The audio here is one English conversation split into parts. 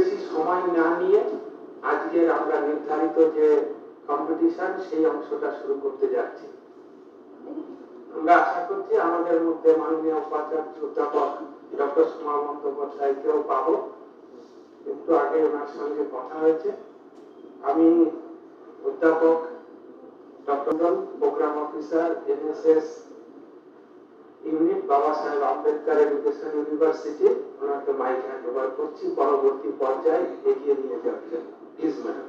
বেশি সময় না নিয়ে আজকের আমরা নির্ধারিত যে কম্পিটিশন সেই অংশটা শুরু করতে যাচ্ছি। আমরা আশা করছি আমাদের মধ্যে মাননীয় উপাচার্য অধ্যাপক ডক্টর সুমা বন্দ্যোপাধ্যায়কেও পাবো। একটু আগে ওনার সঙ্গে কথা হয়েছে। আমি অধ্যাপক doctor programme officer NSS unit Baba Saheb Ambedkar education university, ওনাকে মাইক হ্যান্ড ওভার করছি পরবর্তী পর্যায়ে এগিয়ে নিয়ে যাওয়ার জন্য। Please madam.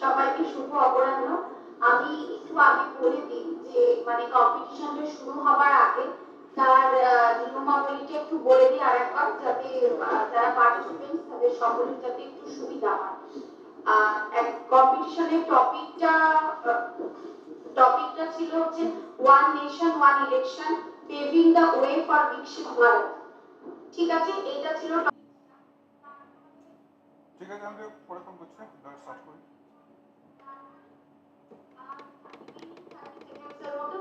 সবাইকে শুভ অপরাহ্ন। আমি একটু আগে বলে দিই যে মানে কম্পিটিশনটা শুরু হবার আগে তার নিয়মাবলীটা একটু বলে দিই আরেকবার, যাতে যারা পার্টিসিপেন্টস তাদের সকলের যাতে একটু সুবিধা হয়। কম্পিটিশনের টপিকটা ছিল হচ্ছে one nation one election paving the way for বিকশিত ভারত। ঠিক আছে, এইটা ছিল। ঠিক আছে, আমি পরে ফোন করছি, স্টার্ট করি।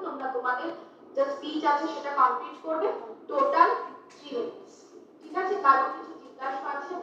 তোমরা তোমাদের যে স্পিচ আছে সেটা কমপ্লিট করবে, টোটাল 3 মিনিটস। ঠিক আছে, কারো কিছু জিজ্ঞাসা আছে?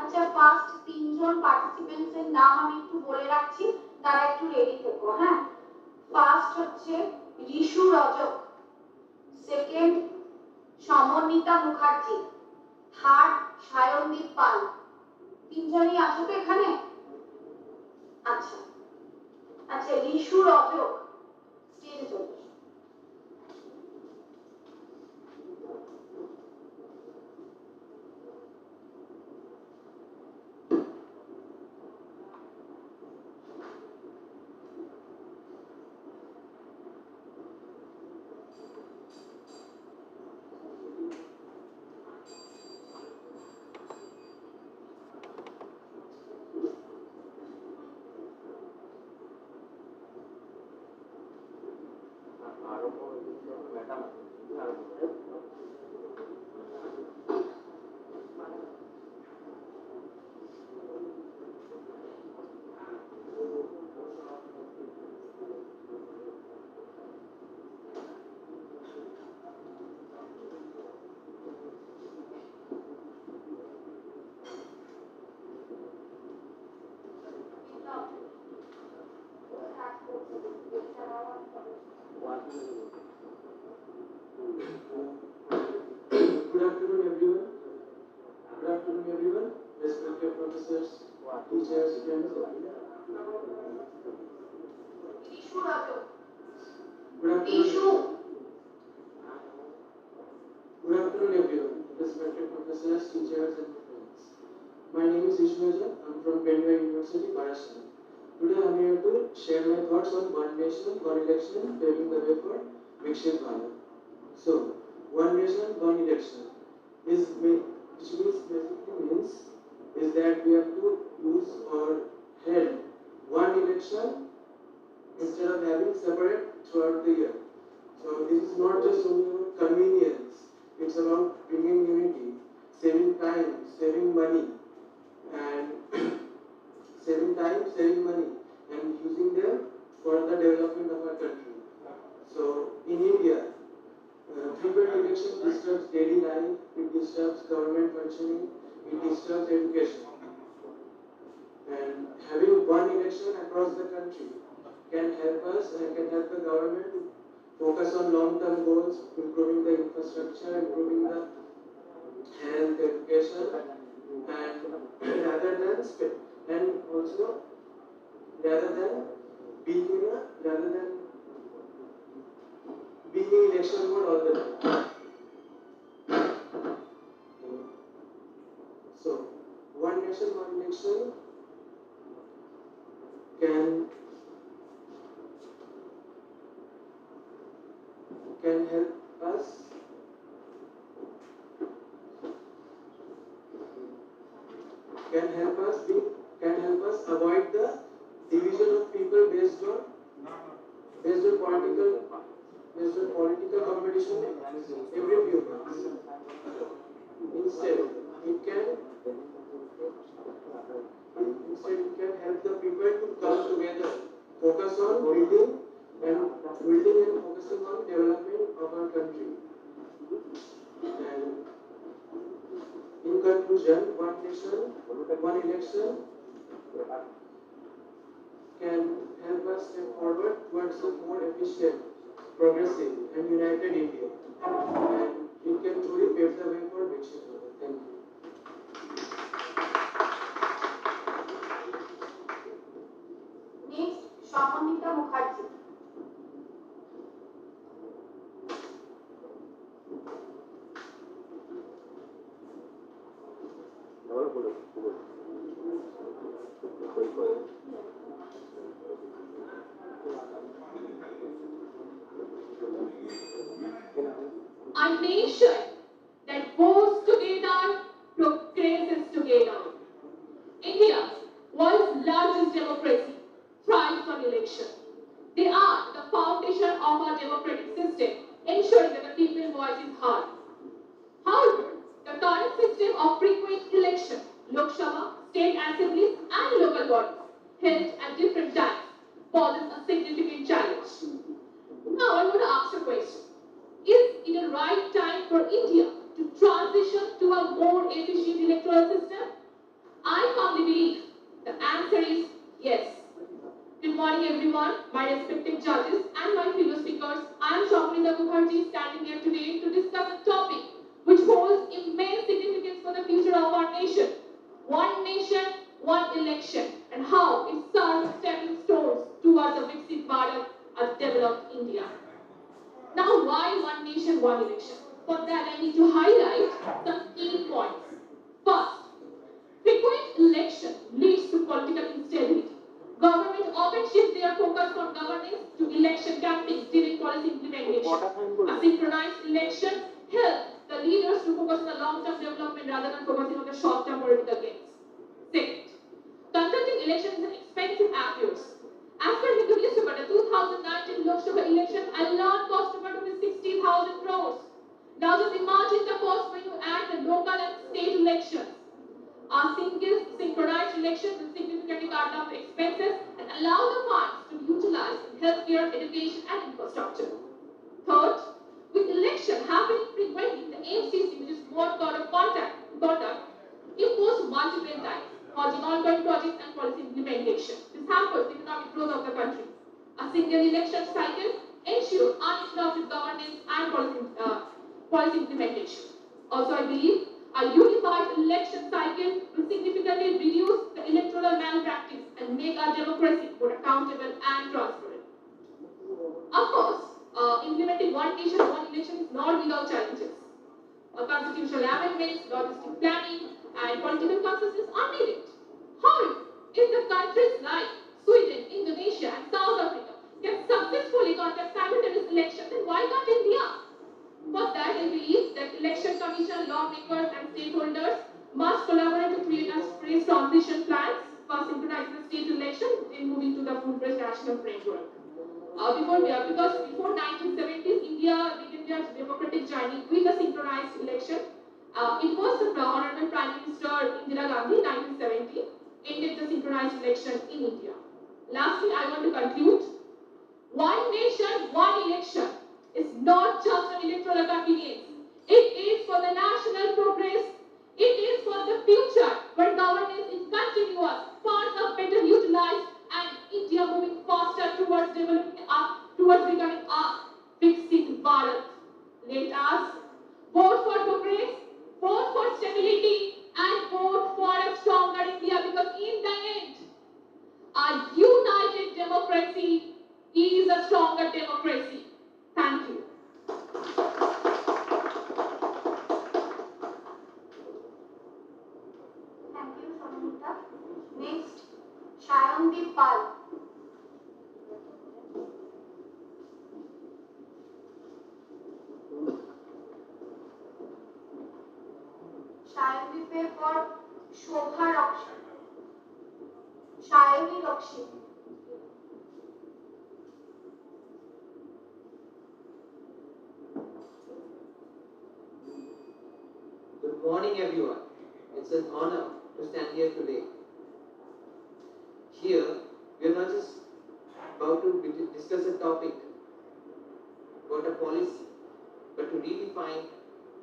আচ্ছা, ফার্স্ট 3 জন পার্টিসিপেন্টস এর নাম আমি একটু বলে রাখছি, তারা একটু রেডি থেকো। হ্যাঁ, ফার্স্ট হচ্ছে ঋষু রজক, সেকেন্ড সমন্বিতা মুখার্জি, থার্ড সায়নদীপ পাল। 3 জনই আছো তো এখানে? আচ্ছা আচ্ছা, ঋষু রজক স্টেজে চলে। Good afternoon, everyone. Good afternoon, everyone. Respected professors, teachers, friends. Good afternoon, everyone. Respected professors, teachers, and friends. My name is Ishmael. I'm from Benue University, Maharashtra. Today I'm here to share my thoughts on one nation, one election, paving the way for Viksit Bharat. So, one nation, one election means that we have to use or held one election instead of having separate throughout the year. So this is not just only about convenience, it's about bringing unity, saving time, saving money, and using them for the development of our country. So in India, frequent election disturbs daily life, it disturbs government functioning, it disturbs education. And having one election across the country can help us and can help the government focus on long-term goals, improving the infrastructure, improving the health, education, and rather than and also rather than being in election mode all the time. So, one nation, one election can help us avoid the division of people based on political competition every few months. Instead, it can help the people to come together, focus on building and focusing on development of our country. And in conclusion, one nation, one election can help us step forward towards a more efficient, progressive, and united India. And it can truly pave the way for Viksit Bharat. Thank you. Next, Shamanita Mukherjee. A nation that goes together progresses together. India, world's largest democracy, thrives on election. They are the foundation of our democratic system, ensuring that the people's voice is heard. However, the current system of frequent election, Lok Sabha, state assemblies, and local bodies, held at different times, poses a significant challenge. Now, I want to ask a question. Is it the right time for India to transition to a more efficient electoral system? I firmly believe the answer is yes. Good morning, everyone, my respected judges and my fellow speakers. I am Shamanita Mukherjee, standing here today to discuss a topic which holds immense significance for the future of our nation. One nation, one election, and how it serves stepping stones towards a Viksit Bharat, a developed India. Now, why one nation, one election? For that, I need to highlight some key points. First, frequent election leads to political instability. Government often shifts their focus from governance to election campaigns during policy implementation. A synchronized election helps the leaders to focus on the long-term development rather than focusing on the short-term political gains. Second, conducting elections is an expensive affair. As per Hindu newspaper, the 2019 Lok Sabha election alone cost about 60,000 crores. Now just imagine the cost when you add the local and state elections. A single synchronized election will significantly cut down the expenses and allow the funds to be utilized in healthcare, education, and infrastructure. Third, with election happening frequently, the MCC, which is more code of conduct, imposed multiple times, causing ongoing projects and policy implementation. This hampers the economic growth of the country. A single election cycle ensures uninterrupted governance and policy implementation. Also, I believe a unified election cycle will significantly reduce the electoral malpractice and make our democracy more accountable and transparent. Of course, implementing one nation, one election is not without challenges. Constitutional amendments, logistic planning, and political consensus are needed. However, if the countries like Sweden, Indonesia, and South Africa can successfully conduct simultaneous elections, then why not India? For that, I believe that election commission, lawmakers, and stakeholders must collaborate to create a phased transition plans for synchronizing the state election and moving to the full-fledged national framework. Because before 1970s, India began their democratic journey with a synchronized election. It was the Honorable Prime Minister Indira Gandhi, 1970, ended the synchronized election in India. Lastly, I want to conclude. One nation, one election is not just an electoral convenience. It is for the national progress. It is for the future where governance is continuous, funds are better utilized, and India moving faster towards developing towards becoming लिखिए for Shobha रक्षी, Shayari रक्षी। Good morning, everyone. It's an honor to stand here today. Here, we are not just about to discuss a topic about a policy, but to redefine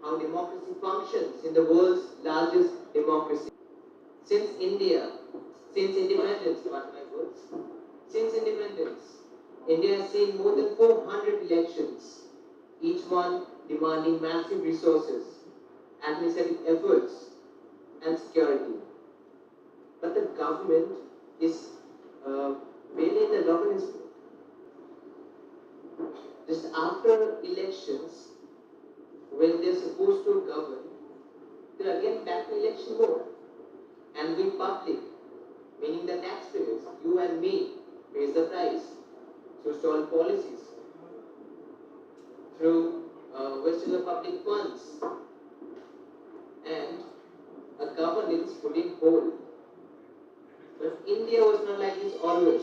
how democracy functions in the world's largest democracy. Since independence, mark my words, since independence, India has seen more than 400 elections, each one demanding massive resources, administrative efforts, and security. But the government is mainly in the governance mode. Just after elections, when they're supposed to govern, they're again back to election mode. And we public, meaning the taxpayers, you and me, pays the price through stall policies, through wastage of public funds, and a governance put in hold. But India was not like this always.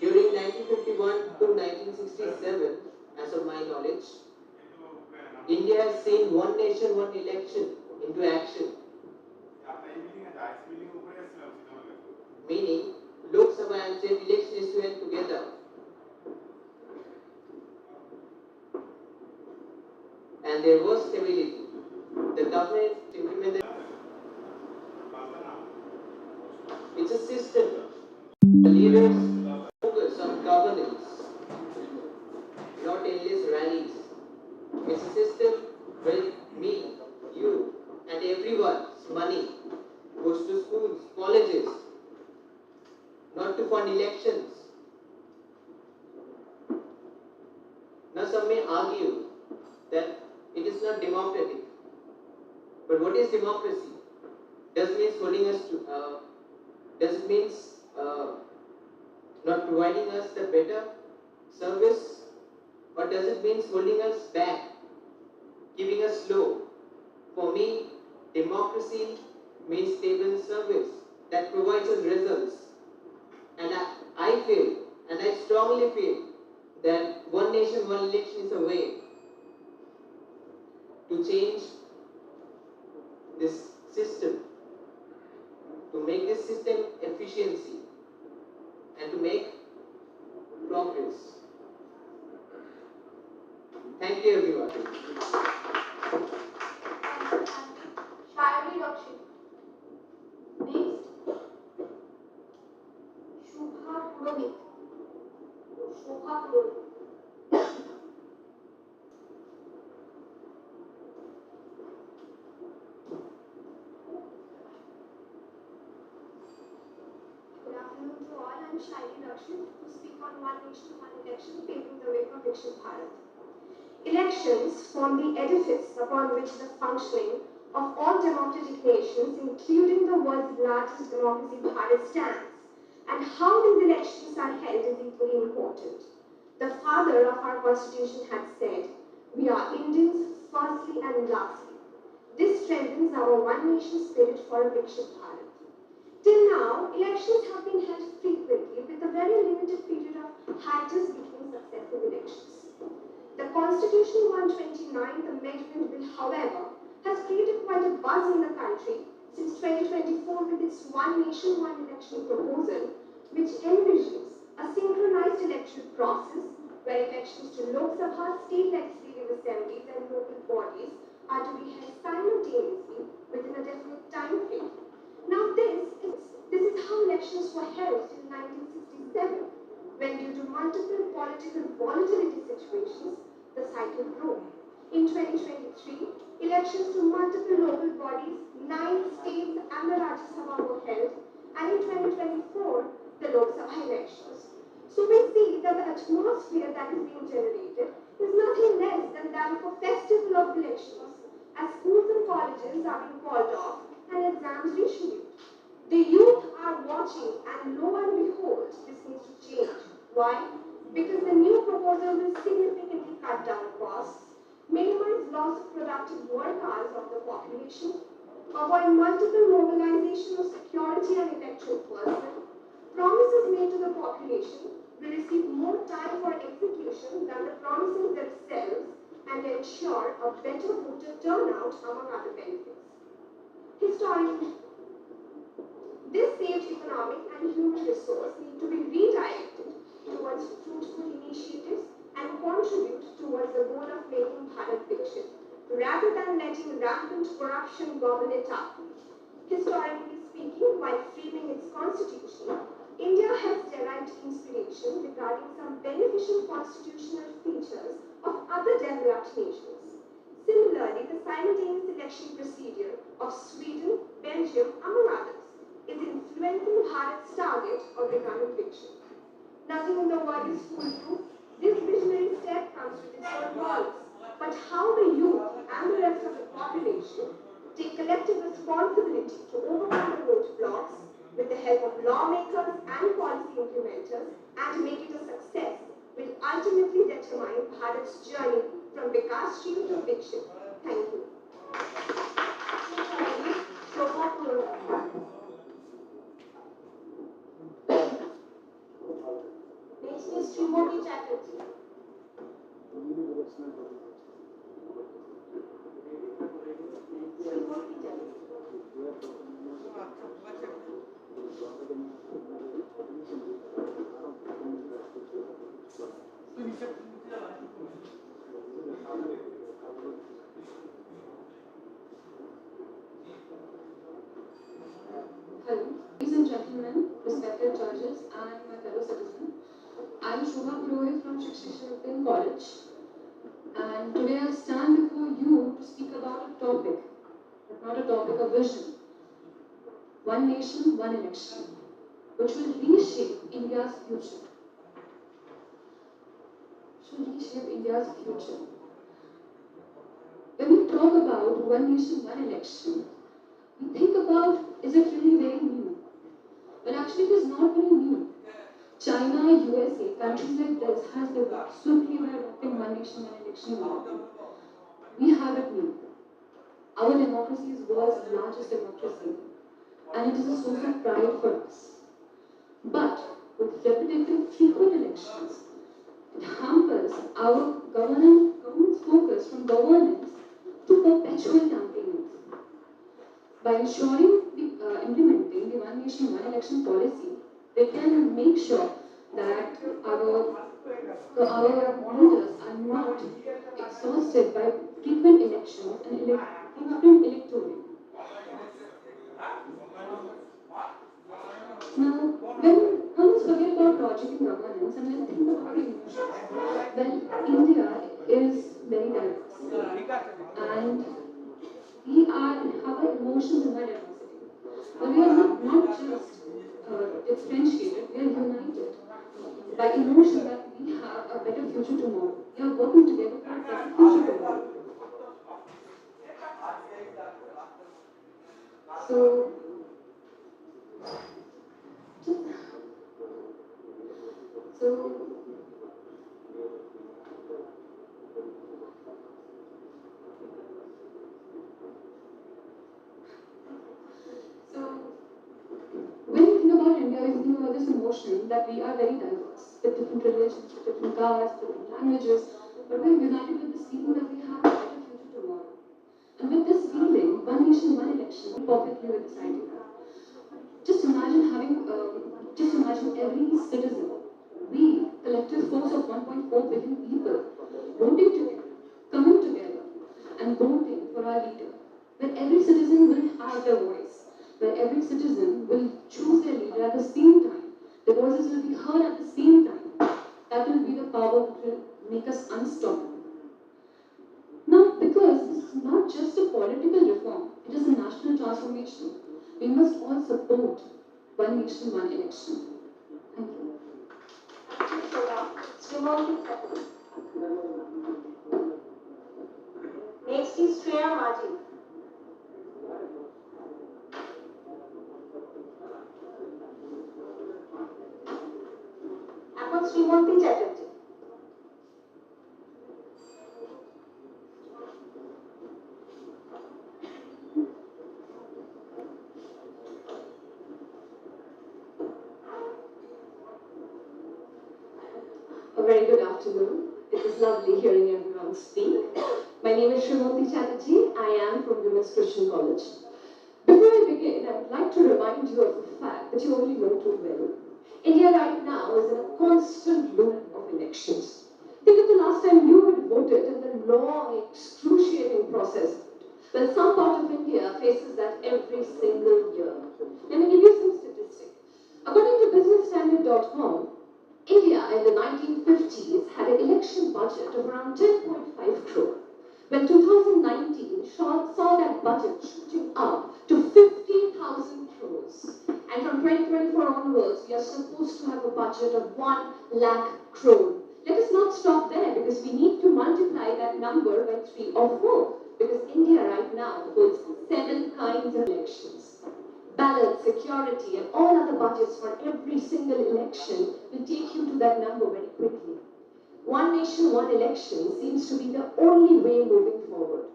During 1951 to 1967, as of my knowledge, India has seen one nation, one election into action. Meaning, Lok Sabha and state election is to end together. And there was stability. The government implemented. It's a system. The leaders focus on governance, not endless rallies. It's a system where me, you, and everyone's money goes to schools, colleges, not to fund elections. Now some may argue that it is not democratic. But what is democracy? Does it mean holding us to? Does it mean not providing us the better service, or does it mean holding us back, keeping us low? For me, democracy means stable service that provides us results. And I feel, and I strongly feel, that one nation, one election is a way to change this system, to make this system efficiency, and to make progress. Thank you, everyone. Shayari रक्षी। Next, Shobha Purohit, Shobha Purohit. Good afternoon to all. I'm Shaili Rakshit to speak on One Nation, One Election, paving the way for Viksit Bharat. Elections form the edifice upon which the functioning of all democratic nations, including the world's largest democracy, Bharat, stands. And how these elections are held is equally important. The father of our constitution had said, "We are Indians firstly and lastly." This strengthens our one nation spirit for a Viksit Bharat. Till now, elections have been held frequently with a very limited period of hiatus between successive elections. The Constitution 129, the Amendment Bill, however, has created quite a buzz in the country since 2024 with its One Nation, One Election proposal, which envisions a synchronized electoral process where elections to Lok Sabha, state legislative assemblies, and local bodies are to be held simultaneously within a definite time frame. Now, this is how elections were held till 1967, when due to multiple political volatility situations, the cycle broke. In 2023, elections to multiple local bodies, 9 states and the Rajya Sabha were held, and in 2024, the Lok Sabha elections. So we see that the atmosphere that is being generated is nothing less than that of a festival of elections, as schools and colleges are being called off and exams rescheduled. The youth are watching, and lo and behold, this needs to change. Why? Because the new proposal will significantly cut down costs, minimize loss of productive work hours of the population, avoid multiple mobilization of security and intellectual personnel. Promises made to the population will receive more time for execution than the promises themselves and ensure a better voter turnout among other benefits. Historically, this saved economic and human resource need to be redirected towards fruitful initiatives and contribute towards the goal of making Bharat Viksit, rather than letting rampant corruption gobble it up. Historically speaking, while framing its constitution, India has derived inspiration regarding some beneficial constitutional features of other developed nations. Similarly, the simultaneous election procedure of Sweden, Belgium, among others, is influencing Bharat's target of becoming Viksit. Nothing in the world is foolproof. This visionary step comes with its own walls. But how the youth and the rest of the population take collective responsibility to overcome the roadblocks with the help of lawmakers and policy implementers and make it a success will ultimately determine Bharat's journey from Vikasshil to Viksit. Thank you. Next is Srimoti Chatterjee. Hello, ladies and gentlemen, respected judges, and my fellow citizens. I am Shobha Purohit from Shiksha College, and today I stand before you to speak about a topic, but not a topic, a vision. One nation, one election, which will reshape India's future. When we talk about one nation, one election, we think about, is it really very new? But actually it is not very new. China, USA, countries like this has developed swiftly by adopting one nation, one election law. We have it new. Our democracy is the world's largest democracy, and it is a source of pride for us. But with repetitive, frequent elections, it hampers our government's focus from governance to perpetual campaigns. By ensuring implementing the one nation, one election policy, they can make sure that our voters are not exhausted by frequent elections and frequent electorate. Now, when let's forget about logic and governance and let's think about the emotions. Well, India is very diverse, and we have our emotions in our diversity. But we are not just differentiated, we are united by emotion that we have a better future tomorrow. We are working together for a better future tomorrow. So when you think about India, you think about this emotion that we are very diverse, with different religions, with different castes, different languages, but we are united with this feeling that we have a better future tomorrow. And with this feeling, one nation, one election, perfectly with this idea. Just imagine every citizen, we, collective force of 1.4 billion people, voting together, coming together, and voting for our leader, where every citizen will have their voice, where every citizen will choose their leader at the same time, their voices will be heard at the same time. That will be the power that will make us unstoppable. Now, because this is not just a political reform, it is a national transformation. We must all support one nation, one election. Thank you. Next is Shreya Maji. এখন Srimanti Chatterjee. A very good afternoon. It is lovely hearing everyone speak. My name is Srimati Chatterjee. I am from Women's Christian College. Before I begin, I would like to remind you of a fact that you only know too well. India right now is in a constant loop of elections. Think of the last time you had voted and the long, excruciating process. Well, some part of India faces that every single year. Let me give you some statistics. According to businessstandard.com, India in the 1950s had an election budget of around 10.5 crore. When 2019 saw that budget shooting up to 50,000 crores. And from 2024 onwards, we are supposed to have a budget of 1 lakh crore. Let us not stop there because we need to multiply that number by 3 or 4. Because India right now holds 7 kinds of elections. Ballot, security, and all other budgets for every single election will take you to that number very quickly. One nation, one election seems to be the only way moving forward.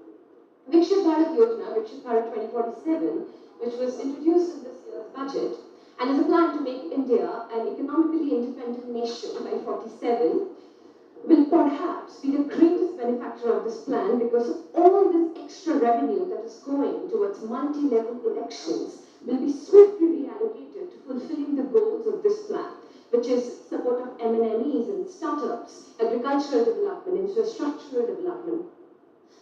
Viksit Bharat Yojana, Viksit Bharat 2047, which was introduced in this year's budget, and is a plan to make India an economically independent nation by 47, will perhaps be the greatest benefactor of this plan because of all this extra revenue that is going towards multi-level elections will be swiftly reallocated to fulfilling the goals of this plan, which is support of MNMEs and startups, agricultural development, infrastructural development.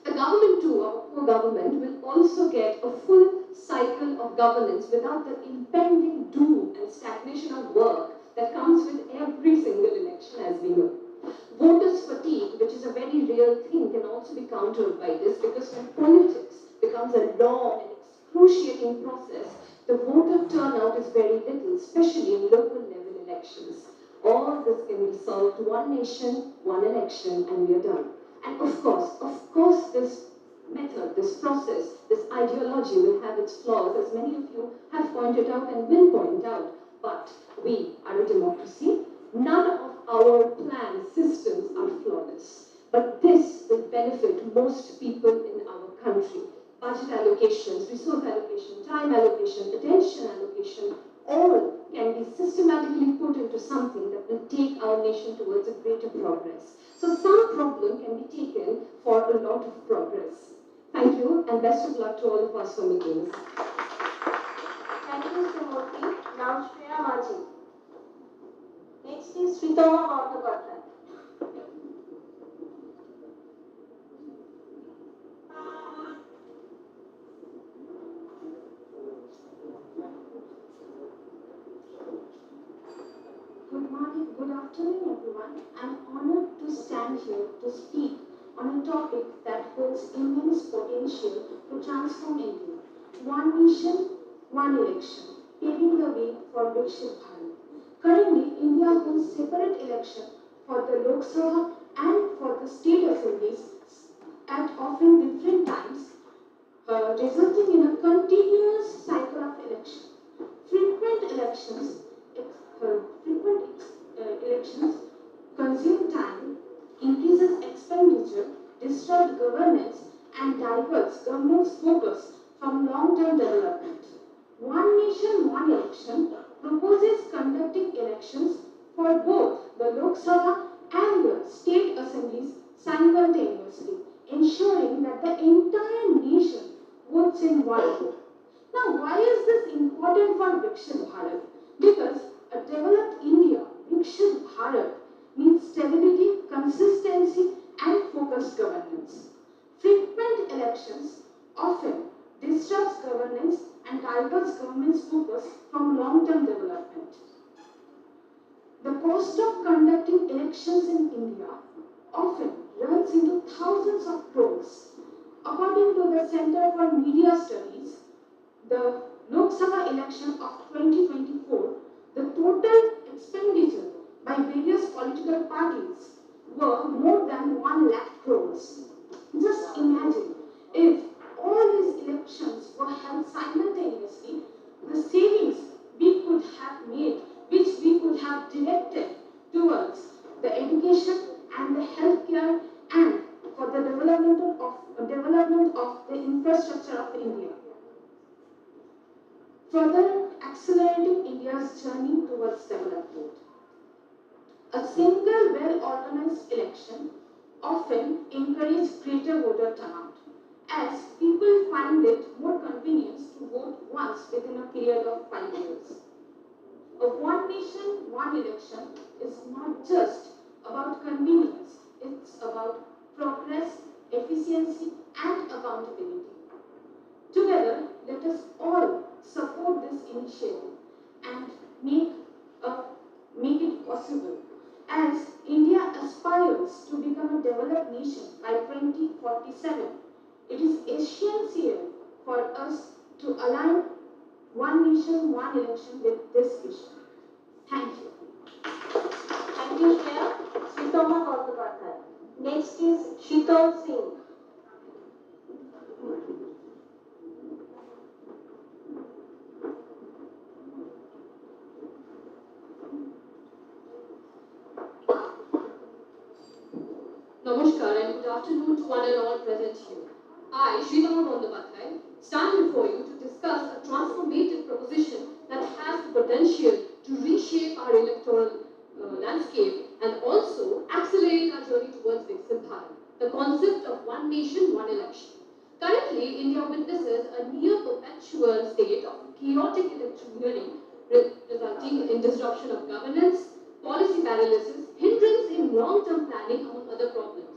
The government too, our core government, will also get a full cycle of governance without the impending doom and stagnation of work that comes with every single election, as we know. Voters' fatigue, which is a very real thing, can also be countered by this because when politics becomes a long and excruciating process, the voter turnout is very little, especially in local level elections. All this can be solved: one nation, one election, and we are done. And of course, this method, this process, this ideology will have its flaws, as many of you have pointed out and will point out. But we are a democracy. None of our planned systems are flawless. But this will benefit most people in our country. Budget allocations, resource allocation, time allocation, attention allocation, all can be systematically put into something that will take our nation towards a greater progress. So some problem can be taken for a lot of progress. Thank you and best of luck to all of us for making this. Thank you, Srimati. Now Shreya Maji. Next is Sritama Bhattacharya. Good morning, good afternoon everyone. I'm honored to stand here to speak on a topic that holds immense potential to transform India. One nation, one election, paving the way for Viksit Bharat. Currently, India holds separate election for the Lok Sabha and for the state assemblies at often different times, resulting in a continuous cycle of election. Frequent elections consume time, increases expenditure, disrupt governance, and diverts government's focus from long-term development. One nation, one election proposes conducting elections for both the Lok Sabha and the state assemblies simultaneously, ensuring that the entire nation votes in one go. Now, why is this important for Viksit Bharat? Because a developed India, Viksit Bharat, needs stability, consistency, and focused governance. Frequent elections often disrupts governance and diverts government's focus from long-term development. The cost of conducting elections in India often runs into thousands of crores. According to the Center for Media Studies, the Lok Sabha election of 2024, the total expenditure by various political parties were more than 1 lakh crores. Just imagine if all these elections were held simultaneously, the savings we could have made, which we could have directed towards the education and the healthcare and for the development of the infrastructure of India. Further accelerating India's journey towards development. A single well-organized election often encourages greater voter turnout, as people find it more convenient to vote once within a period of 5 years. A one nation, one election is not just about convenience, it's about progress, efficiency, and accountability. Together, let us all support this initiative and make it possible. As India aspires to become a developed nation by 2047, it is essential for us to align one nation, one election with this vision. Thank you. Thank you, Shreya. Sritoma Gandapathy. Next is Sheetal Singh. Namaskar and good afternoon to one and all present here. I, Sritoma Gandapathy, stand before you to discuss a transformative proposition that has the potential to reshape our electoral landscape and also accelerate our journey towards Viksit Bharat, the concept of one nation, one election. Currently, India witnesses a near-perpetual state of chaotic electioneering resulting in disruption of governance, policy paralysis, hindrance in long-term planning, among other problems.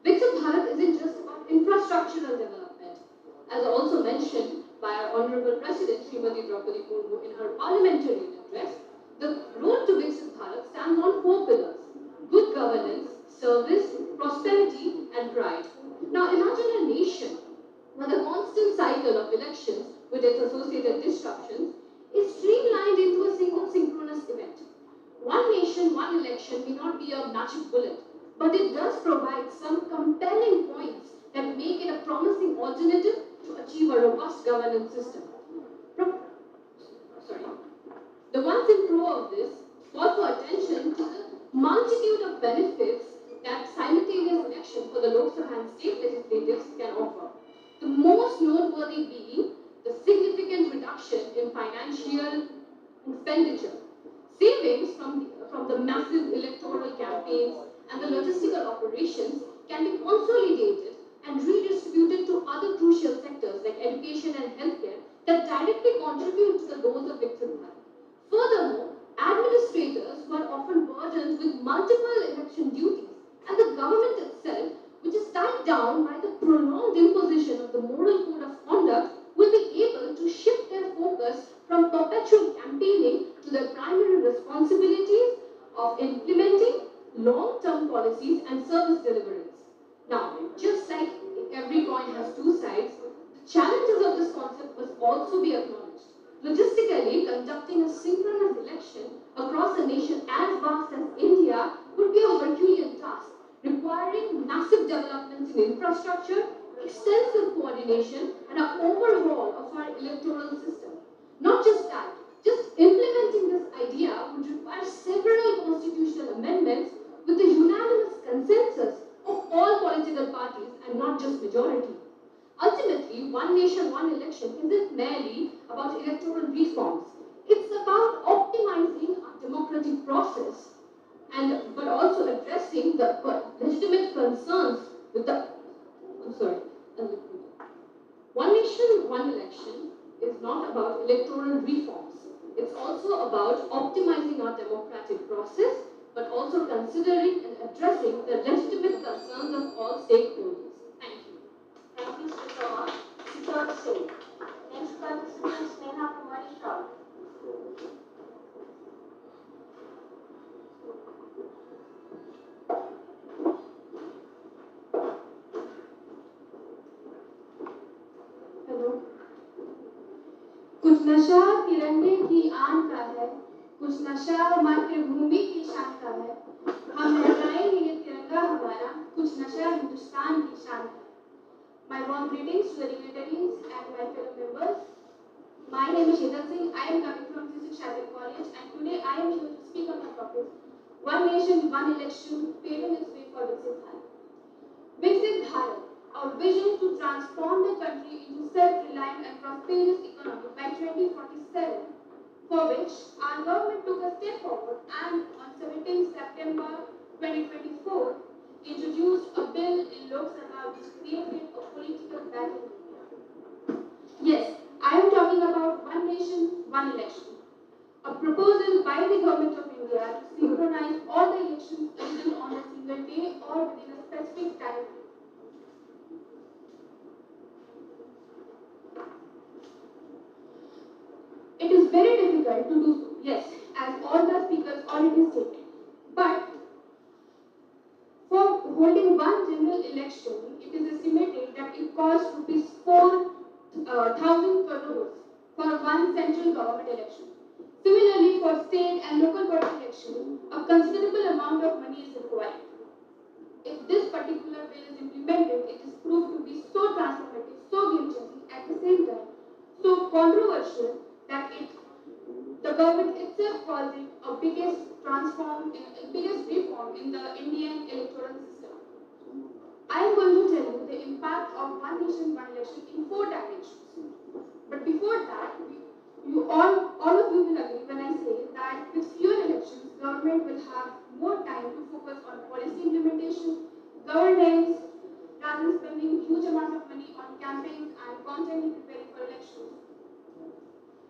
Viksit Bharat isn't just about infrastructural development. As also mentioned by our Honorable President Srimati Draupadi Murmu in her parliamentary address, the road to Viksit Bharat stands on 4 pillars: good governance, service, prosperity, and pride. Now imagine a nation where the constant cycle of elections with its associated disruptions is streamlined into a single synchronous event. One nation, one election may not be a magic bullet, but it does provide some compelling points that make it a promising alternative to achieve a robust governance system. The ones in pro of this call for attention to the multitude of benefits that simultaneous election for the Lok Sabha and state legislatives can offer. The most noteworthy being the significant reduction in financial expenditure. Savings from the massive electoral campaigns and the logistical operations can be consolidated and redistributed to other crucial sectors like education and healthcare that directly contribute to the goals of Viksit Bharat. Furthermore, administrators who are often burdened with multiple election duties and the government itself, which is tied down by the prolonged imposition of the moral code of conduct, will be able to shift their focus from perpetual campaigning to their primary responsibilities of implementing long-term policies and service deliveries. Now, just like every coin has two sides, the challenges of this concept must also be acknowledged. Logistically, conducting a synchronous election across a nation as vast as India would be a Herculean task, requiring massive developments in infrastructure, extensive coordination, and an overhaul of our electoral system. Not just that, just implementing this idea would require several constitutional amendments with the unanimous consensus of all political parties and not just majority. Ultimately, one nation, one election isn't merely about electoral reforms. It's about optimizing our democratic process but also addressing the legitimate concerns with the one nation, one election is not about electoral reforms. It's also about optimizing our democratic process, but also considering and addressing the legitimate concerns of all stakeholders. Thank you. Thank you, Sritoma. Sheetal Singh. Next participant, Sneha Kumari Shah. Hello कुछ नशा तिरंगे की आन का है, कुछ नशा मातृभूमि की शान का है। हम लहराएंगे ये तिरंगा हमारा, कुछ नशा हिंदुस्तान की शान है। My warm greetings to the dignitaries and my fellow members. My name is Sheetal Singh. I am coming from Physics Shabir College, and today I am here to speak on the topic One Nation, One Election, paving its way for Viksit Bharat. Viksit Bharat, our vision to transform the country into self-reliant and prosperous economy by 2047, for which our government took a step forward and on 17 September 2024 introduced a bill in Lok Sabha which created a political battle in India. Yes, I am talking about one nation, one election. A proposal by the government of India to synchronize all the elections either on a single day or within a specific time frame. It is very difficult to do so, yes, as all the speakers already stated. But for holding one general election, it is estimated that it costs rupees 4,000 crores for one central government election. Similarly, for state and local body election, a considerable amount of money is required. If this particular bill is implemented, it is proved to be so transformative, so game-changing, at the same time, so controversial that the government itself calls it a biggest reform in the Indian electoral system. I am going to tell you the impact of one nation, one election in 4 dimensions. But before that, all of you will agree when I say that with fewer elections, government will have more time to focus on policy implementation, governance, rather than spending huge amounts of money on campaigns and content in preparing for elections.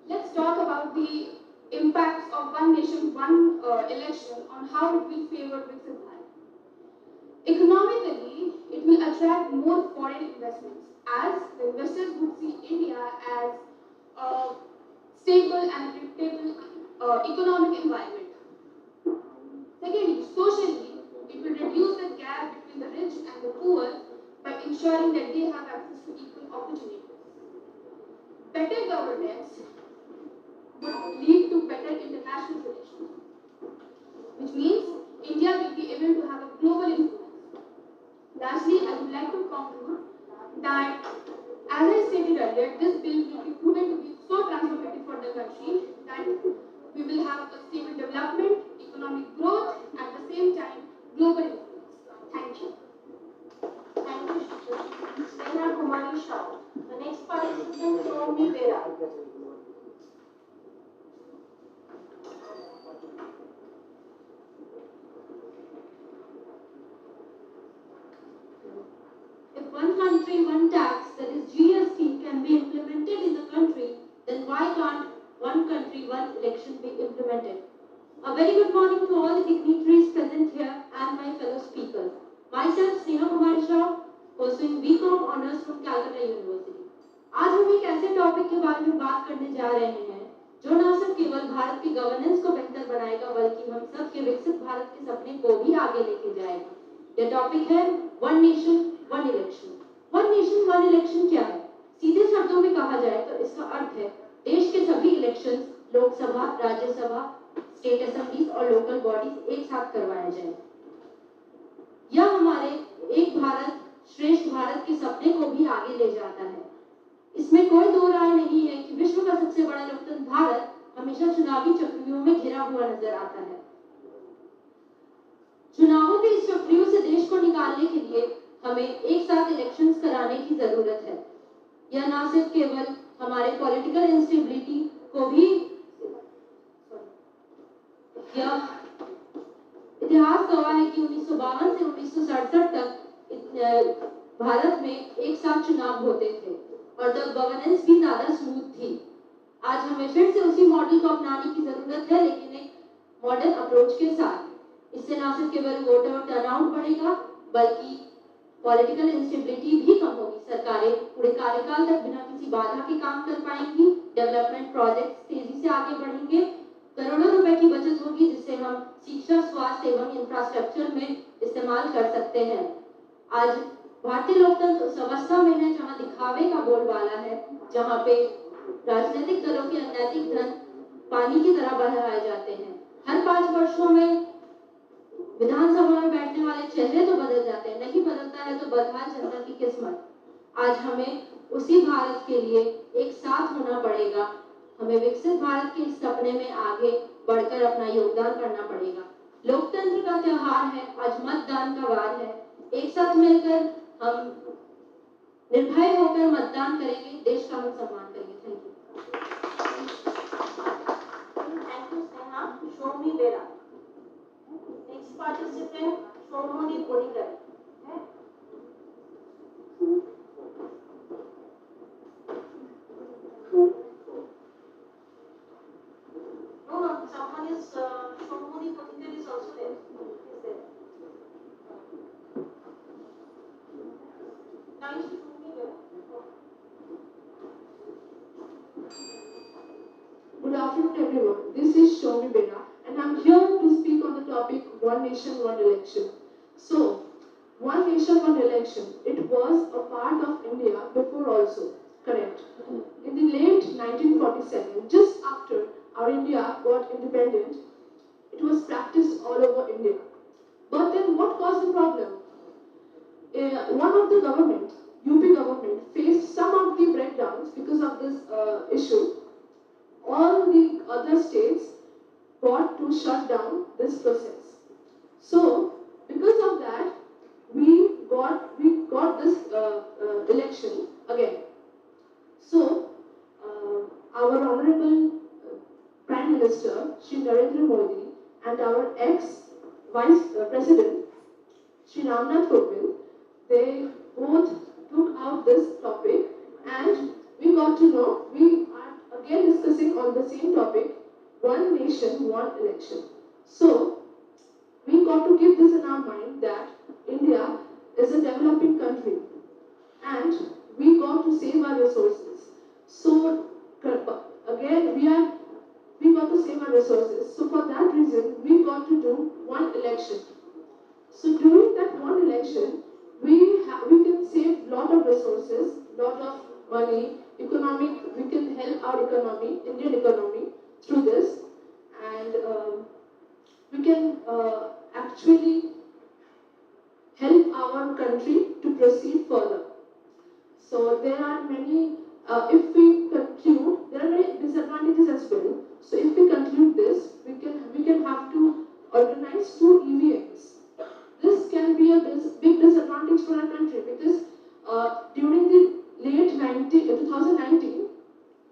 Let's talk about the impacts of one nation, one election on how it will favor Viksit Bharat. Economically, it will attract more foreign investments as the investors would see India as a stable and predictable economic environment. Secondly, socially, it will reduce the gap between the rich and the poor by ensuring that they have access to equal opportunities. Better governance would lead to better international relations, which means India will be able to have a global influence. Lastly, I would like to conclude that, as I stated earlier, this bill will be proven to be so transformative for the country that we will have a stable development, economic growth, at the same time, global influence. Thank you. Thank you, Shishir. Sneha Kumari Shah. The next participant is Romi Bera. If one country, one tax, that is GST, can be implemented in the country, then why can't one country, one election be implemented? A very good morning to all the dignitaries present here and my fellow speakers. Myself, Sneha Kumari Shah, pursuing BCom Honours from Calcutta University. आज हम एक ऐसे topic के बारे में बात करने जा रहे हैं जो न सिर्फ केवल भारत की गवर्नेंस को बेहतर बनाएगा बल्कि हम सब के विकसित भारत के सपने को भी आगे लेके जाएगा। यह टॉपिक है one nation one election. One nation one election क्या है? सीधे शब्दों में कहा जाए तो इसका अर्थ है देश के सभी elections, Lok Sabha, Rajya Sabha, state assemblies और लोकल बॉडीज एक साथ करवाए जाएं। यह हमारे एक भारत श्रेष्ठ भारत के सपने को भी आगे ले जाता है। इसमें कोई दो राय नहीं है कि विश्व का सबसे बड़ा लोकतंत्र भारत हमेशा चुनावी चक्रियों में घिरा हुआ नजर आता है। चुनावों के इस चक्रियों से देश को निकालने के लिए हमें एक साथ इलेक्शंस कराने की जरूरत है। यह न सिर्फ केवल हमारे पॉलिटिकल इंस्टेबिलिटी को भी, यह इतिहास गवाह है कि 1952 से 1967 तक भारत में एक साथ चुनाव होते थे और तब गवर्नेंस भी ज्यादा स्मूथ थी। आज हमें फिर से उसी मॉडल को अपनाने की जरूरत है, लेकिन एक मॉडर्न अप्रोच के साथ। इससे न सिर्फ केवल वोटर टर्नआउट बढ़ेगा बल्कि पॉलिटिकल इंस्टेबिलिटी भी कम होगी। सरकारें पूरे कार्यकाल तक बिना किसी बाधा के काम कर पाएंगी, डेवलपमेंट प्रोजेक्ट्स तेजी से आगे बढ़ेंगे, करोड़ों रुपए की बचत होगी जिससे हम शिक्षा, स्वास्थ्य एवं इंफ्रास्ट्रक्चर में इस्तेमाल कर सकते हैं। आज भारतीय लोकतंत्र उस अवस्था में है जहां दिखावे का बोलबाला है, जहां पे राजनीतिक दलों के अनैतिक धन पानी की तरह बहाए जाते हैं। हर 5 वर्षों में विधानसभा में बैठने वाले चेहरे तो बदल जाते हैं, नहीं बदलता है तो बदहाल जनता की किस्मत। आज हमें उसी भारत के लिए एक साथ होना पड़ेगा। हमें विकसित भारत के इस सपने में आगे बढ़कर अपना योगदान करना पड़ेगा। लोकतंत्र का त्योहार है, आज मतदान का वार है। एक साथ मिलकर हम निर्भय होकर मतदान करेंगे, देश का हम सम्मान करेंगे। Thank you. Bera. Next participant, Shomodi Bodikar. No, someone is, Shomodi Bodikar is also there. Is there. Now you show me Bera. Good afternoon, everyone. This is Shomi Bera, and I'm here to speak on the topic One Nation, One Election. So, One Nation, One Election, it was a part of India before also, correct? In the late 1947, just after our India got independent, it was practiced all over India. But then what caused the problem? One of the government, UP government, faced some of the breakdowns because of this issue. All the other states got to shut down this process. So, because of that, we got this election again. So, our honorable Prime Minister, Shri Narendra Modi, and our ex-Vice President, Shri Ramnath Kovind, they both took out this topic, and we got to know, we are again discussing on the same topic, One Nation, One Election. So, we got to keep this in our mind that India is a developing country and we got to save our resources. So, again, we got to save our resources. So, for that reason, we got to do one election. So, during that one election, we can save lot of resources, lot of money, we can help our economy, Indian economy, through this, and we can actually help our country to proceed further. So there are many, if we conclude, there are many disadvantages as well. So if we conclude this, we can have to organize 2 EVMs. This can be a big disadvantage for our country because during the late 2019,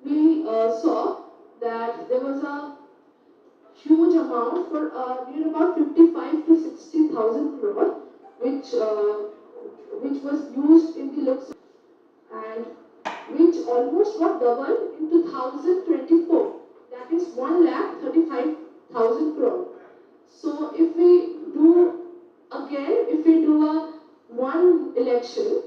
we saw that there was a huge amount for near about 55 to 60,000 crore, which was used in the Lok Sabha, and which almost got doubled in 2024. That is 1,35,000 crore. So if we do a one election,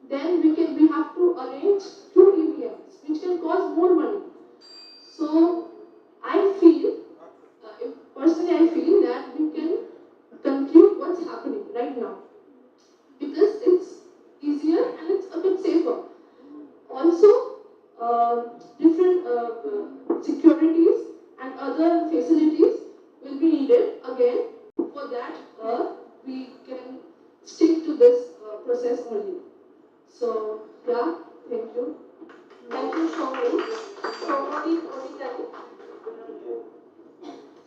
then we have to arrange 2 EVMs, which can cost more money. So I feel, personally I feel that we can conclude what's happening right now because it's easier and it's a bit safer. Also, different securities and other facilities will be needed again. For that, we can stick to this process only. So, yeah, thank you. Thank you, Shomi. Shomodi Bodikar.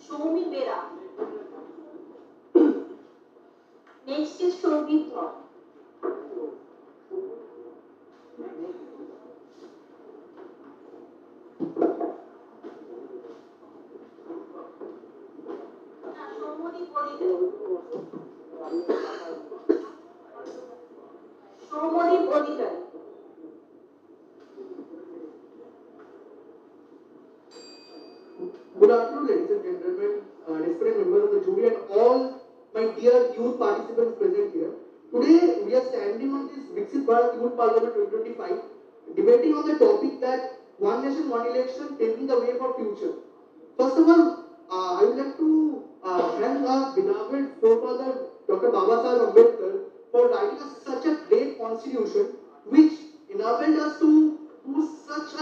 Shomi Bera. Next is Shobit Bharat. Shomodi Bodikar. Shomodi Bodikar. Good afternoon, ladies and gentlemen, respected members of the jury, and all my dear youth participants present here. Today, we are standing on this Viksit Bharat Youth Parliament 2025, debating on the topic that One Nation, One Election, paving the way for future. First of all, I would like to thank our beloved forefather, Dr. Saheb Ambedkar, for writing us such a great constitution, which enabled us to do such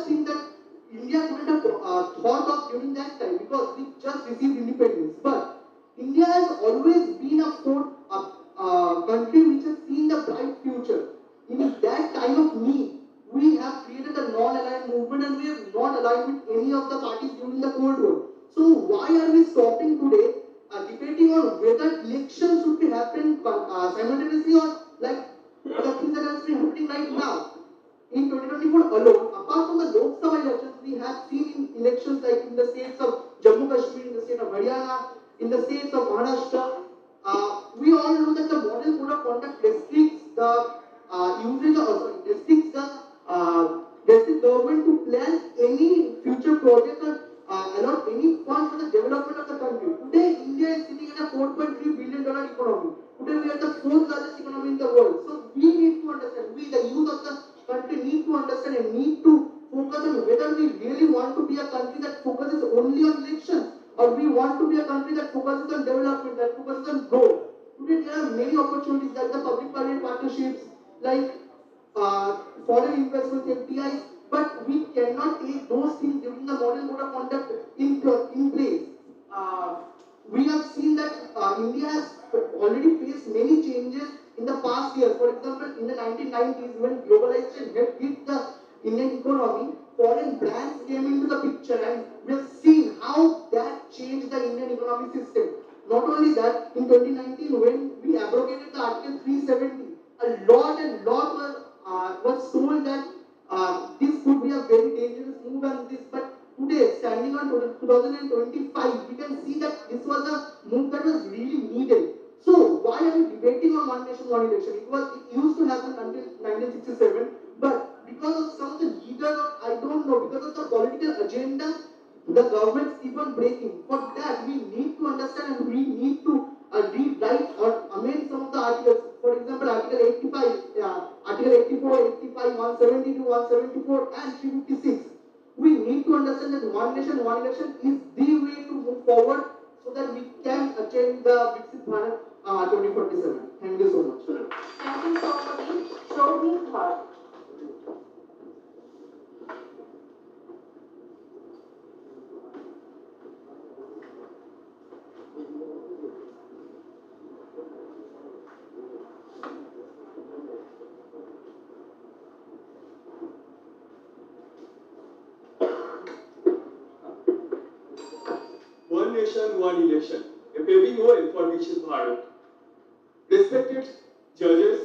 thing that India couldn't have thought of during that time because we just received independence. But India has always been a country which has seen the bright future. In that time of need, we have created a non-aligned movement and we have not aligned with any of the parties during the Cold War. So why are we stopping today debating on whether elections should be happening simultaneously or like the things that are happening right now? In 2024 alone, apart from the Lok Sabha elections, we have seen in elections like in the states of Jammu Kashmir, in the states of Maharashtra. We all know that the model code of conduct restricts the restricts government to plan any future project or allot any funds for the development of the country. Today, India is sitting at a $4.3 billion economy. Today, we are the fourth largest economy in the world. So, we need to understand, we, the youth of the country, need to understand and need to focus on whether we really want to be a country that focuses only on elections, or we want to be a country that focuses on development, that focuses on growth. Today, there are many opportunities like the public-private partnerships, like foreign investments, FDIs, but we cannot take those things during the model code of conduct in place. We have seen that India has already faced many changes in the past years. For example, in the 1990s, when globalization hit the Indian economy, foreign brands came into the picture, and we have seen how that changed the Indian economic system. Not only that, in 2019, when we abrogated the Article 370, a lot was told that this could be a very dangerous move and this, but today, standing on 2025, we can see that this was a move that was really needed. So, why are we debating on one nation, one election? It used to happen until 1967, but because of some of the leaders, I don't know, because of the political agenda, the governments keep on breaking. For that, we need to understand and we need to rewrite or amend some of the articles. For example, Article 85, Article 84, 85, 172, 174, and 356. We need to understand that one nation, one election is the way to move forward so that we can achieve the Viksit Bharat 2047. Thank you so much. Thank you so much. Saheb Bharat. One nation, one election, a paving way for Viksit Bharat. Respected judges,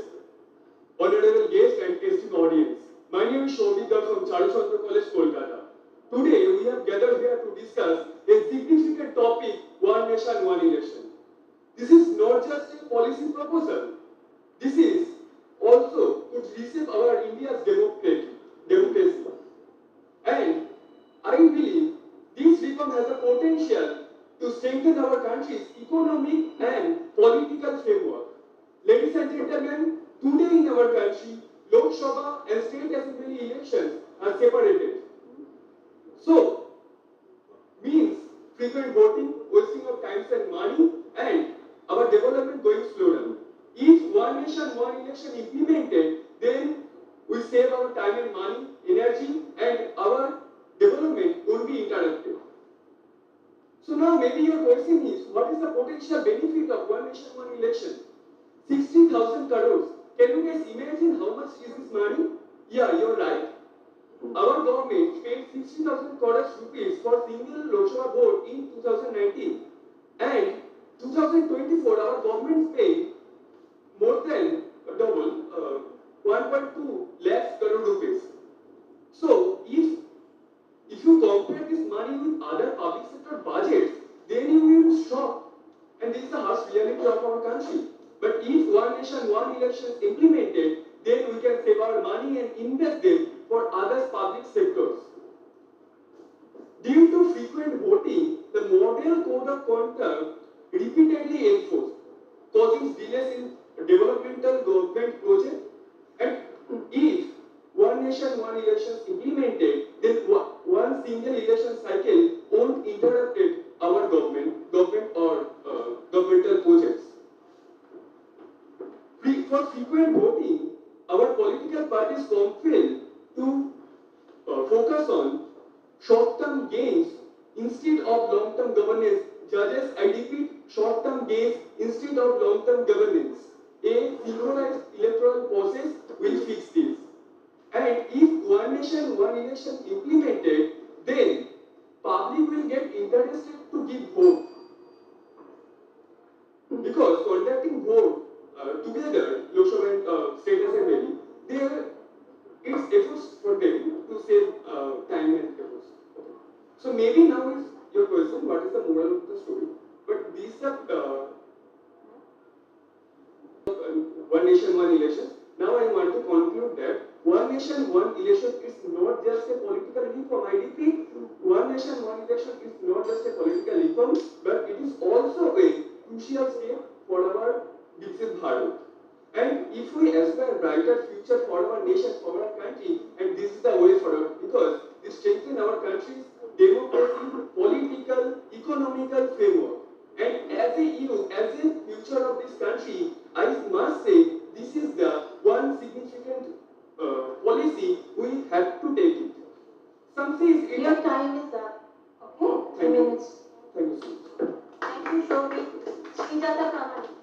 honorable guests and esteemed audience, my name is Saheb Ambedkar from Charuchandra College, Kolkata. Today we have gathered here to discuss a significant topic, one nation, one election. This is not just a policy proposal. This is also to reshape our India's democracy. And I believe this reform has the potential to strengthen our country's economic and political framework. Ladies and gentlemen, today in our country, Lok Sabha and state assembly elections are separated. So, means frequent voting, wasting of time and money, and our development going slow down. If one nation, one election implemented, then we save our time and money, energy, and our development won't be interrupted. So now maybe your question is, what is the potential benefit of one nation, one election? 60,000 crores. Can you guys imagine how much is this money? Yeah, you're right. Our government spent 60,000 crores rupees for single Lok Sabha vote in 2019. And 2024, our government spent more than double, 1.2 lakhs crore rupees. So if you compare this money with other public sector budgets, then you will be shocked. And this is the harsh reality of our country. But if one nation, one election is implemented, then we can save our money and invest them for other public sectors. Due to frequent voting, the model code of conduct repeatedly enforced, causing delays in developmental government projects. And if one nation, one election is implemented, then one single election cycle won't interrupt our government or governmental projects. For frequent voting, our political parties compelled to focus on short-term gains instead of long-term governance. Judges, I repeat, short-term gains instead of long-term governance. A synchronized electoral process will fix this. And if one nation, one election implemented, then public will get interested to give vote. Because conducting vote together, Lok Sabha and state assembly, it's efforts for them to save time and efforts. Okay. So maybe now is your question, what is the moral of the story? But this one nation, one election. Now I want to conclude that one nation, one election is not just a political reform. I repeat, one nation, one election is not just a political reform, but it is also a crucial step for our Viksit Bharat. And if we aspire a brighter future for our nation, for our country, and this is the way forward, because it strengthens our country's democracy, political, economical framework. And as a youth, as a future of this country, I must say this is the one significant policy we have to take it. Some says it. Your time is up. Okay, 3 Thank you. minutes. Thank you so much. Thank you, Shobit. Srijata Pramanik.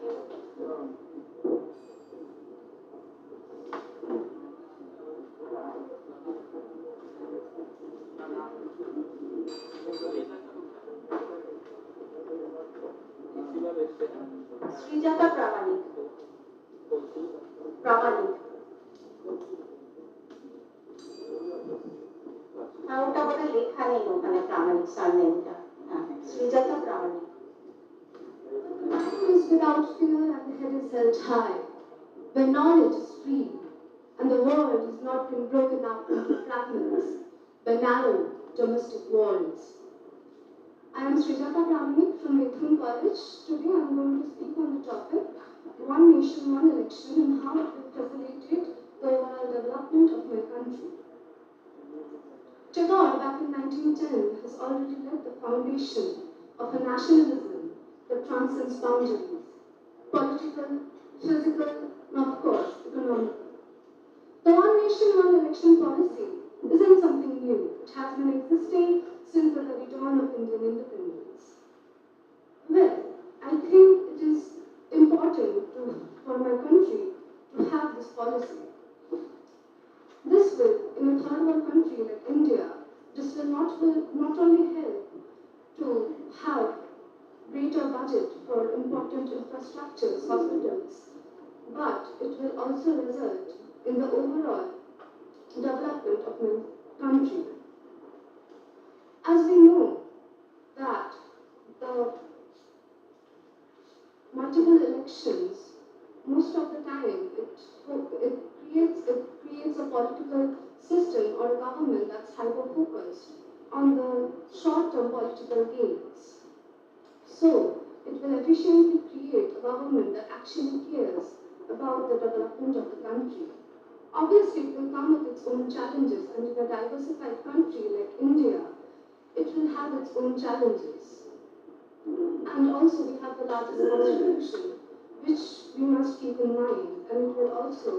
Srijata Pramanik. Pramanik. হ্যাঁ ওটা বোধহয় লেখা নেই ওখানে প্রামাণিক সারনেমটা হ্যাঁ শ্রীজাতা প্রামাণিক The mind is without fear and the head is held high, where knowledge is free and the world has not been broken up into fragments by narrow domestic walls. I am Srijata Pramanik from Viksit College. Today I am going to speak on the topic One Nation, One Election and how it will facilitate the overall development of my country. Tagore, back in 1910, has already laid the foundation of a nationalism that transcends boundaries, political, physical, and of course, economic. The One Nation, One Election policy isn't something new. It has been existing since the very dawn of Indian independence. Well, I think it is important for my country to have this policy. This will, in a third world country like India, this will not only help to have greater budget for important infrastructures, hospitals, but it will also result in the overall development of my country. As we know that the multiple elections, most of the time, it creates a political system or a government that's hyper-focused on the short-term political gains. So, it will efficiently create a government that actually cares about the development of the country. Obviously, it will come with its own challenges, and in a diversified country like India, it will have its own challenges. And also, we have the largest constitution, which we must keep in mind, and it will also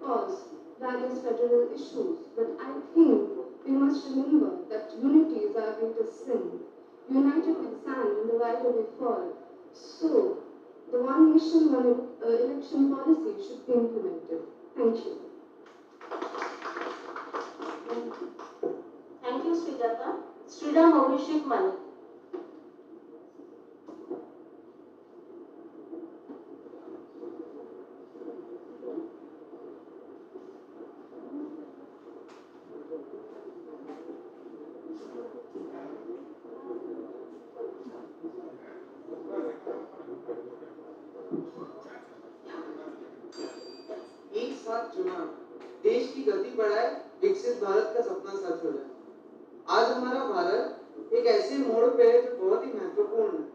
cause various federal issues. But I think we must remember that unity is our greatest sin. United we stand and divided we fall. So, the One Nation, One Election policy should be implemented. Thank you. Thank you, Srijata. Sridham Abhishek Mani. एक साथ चुनाव देश की गति बढ़ाए, विकसित भारत का सपना सच हो जाए। आज हमारा भारत एक ऐसे मोड़ पे है जो बहुत ही महत्वपूर्ण है।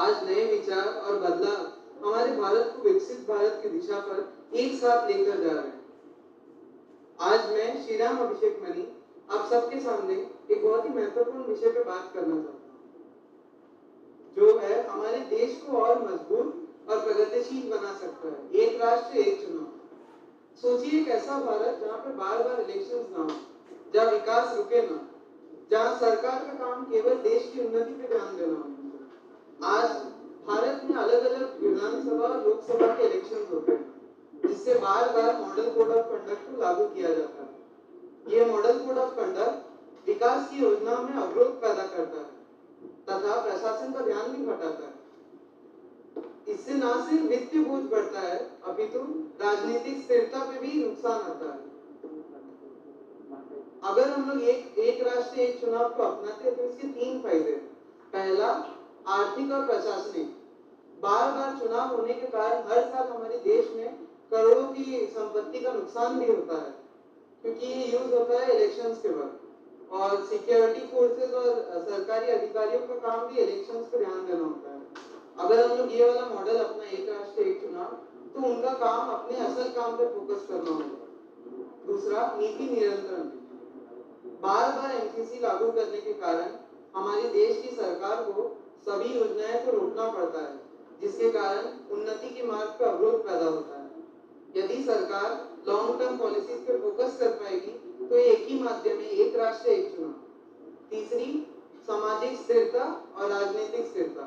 आज नए विचार और बदलाव हमारे भारत को विकसित भारत की दिशा पर एक साथ लेकर जा रहे हैं। आज मैं श्रीराम अभिषेक मनी आप सबके सामने एक बहुत ही महत्वपूर्ण विषय पे बात करना चाहता हूँ, जो है हमारे देश को और मजबूत और प्रगतिशील बना सकता है। एक राष्ट्र एक चुनाव। सोचिए एक ऐसा भारत जहाँ पे बार-बार इलेक्शंस ना हो, जहाँ विकास रुके ना, जहाँ सरकार का काम केवल देश की उन्नति पे ध्यान देना हो। आज भारत में अलग-अलग विधानसभा और लोकसभा के इलेक्शंस होते हैं, जिससे बार-बार मॉडल कोड ऑफ कंडक्ट को लागू किया जाता है। ये मॉडल कोड ऑफ कंडक्ट विकास की योजना में अवरोध पैदा करता है तथा प्रशासन का ध्यान भी भटकाता है। इससे न सिर्फ वित्तीय बोझ बढ़ता है, अपितु राजनीतिक स्थिरता पे भी नुकसान आता है। अगर हम लोग एक राष्ट्र एक चुनाव को अपनाते हैं तो इसके 3 फायदे हैं। पहला, आर्थिक और प्रशासनिक। बार-बार चुनाव होने के कारण हर साल हमारे देश में करोड़ों की संपत्ति का नुकसान भी होता है, क्योंकि ये यूज होता है इलेक्शंस के वक्त। और सिक्योरिटी फोर्सेस और सरकारी अधिकारियों का काम भी इलेक्शंस पे ध्यान देना होता है। अगर हम लोग ये वाला मॉडल अपना एक राष्ट्र एक चुनाव, तो उनका काम अपने असल काम पे फोकस करना होगा। दूसरा, नीति नियंत्रण। बार बार एनसीसी लागू करने के कारण हमारे देश की सरकार को सभी योजनाएं को रोकना पड़ता है, जिसके कारण उन्नति के मार्ग पर अवरोध पैदा होता है। यदि सरकार लॉन्ग टर्म पॉलिसीज पे फोकस कर पाएगी तो एक ही माध्यम है, एक राष्ट्र एक चुनाव। तीसरी, सामाजिक स्थिरता और राजनीतिक स्थिरता।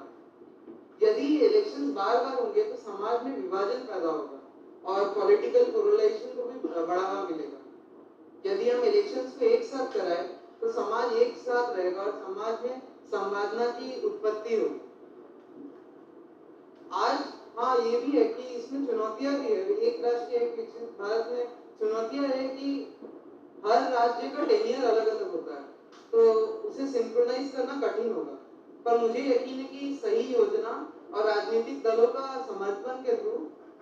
यदि इलेक्शंस बार बार होंगे तो समाज में विभाजन पैदा होगा और पॉलिटिकल पोलराइजेशन को भी बढ़ावा मिलेगा। यदि हम इलेक्शंस को एक साथ कराएं तो समाज एक साथ रहेगा और समाज में संवादना की उत्पत्ति होगी। आज हाँ ये भी है कि इसमें चुनौतियां भी है। एक राष्ट्र एक विकसित भारत में चुनौतियां है कि हर राज्य का टेन्योर अलग अलग होता है, तो उसे सिंक्रोनाइज करना कठिन होगा। पर मुझे यकीन है कि सही योजना और राजनीतिक दलों का समर्थन के थ्रू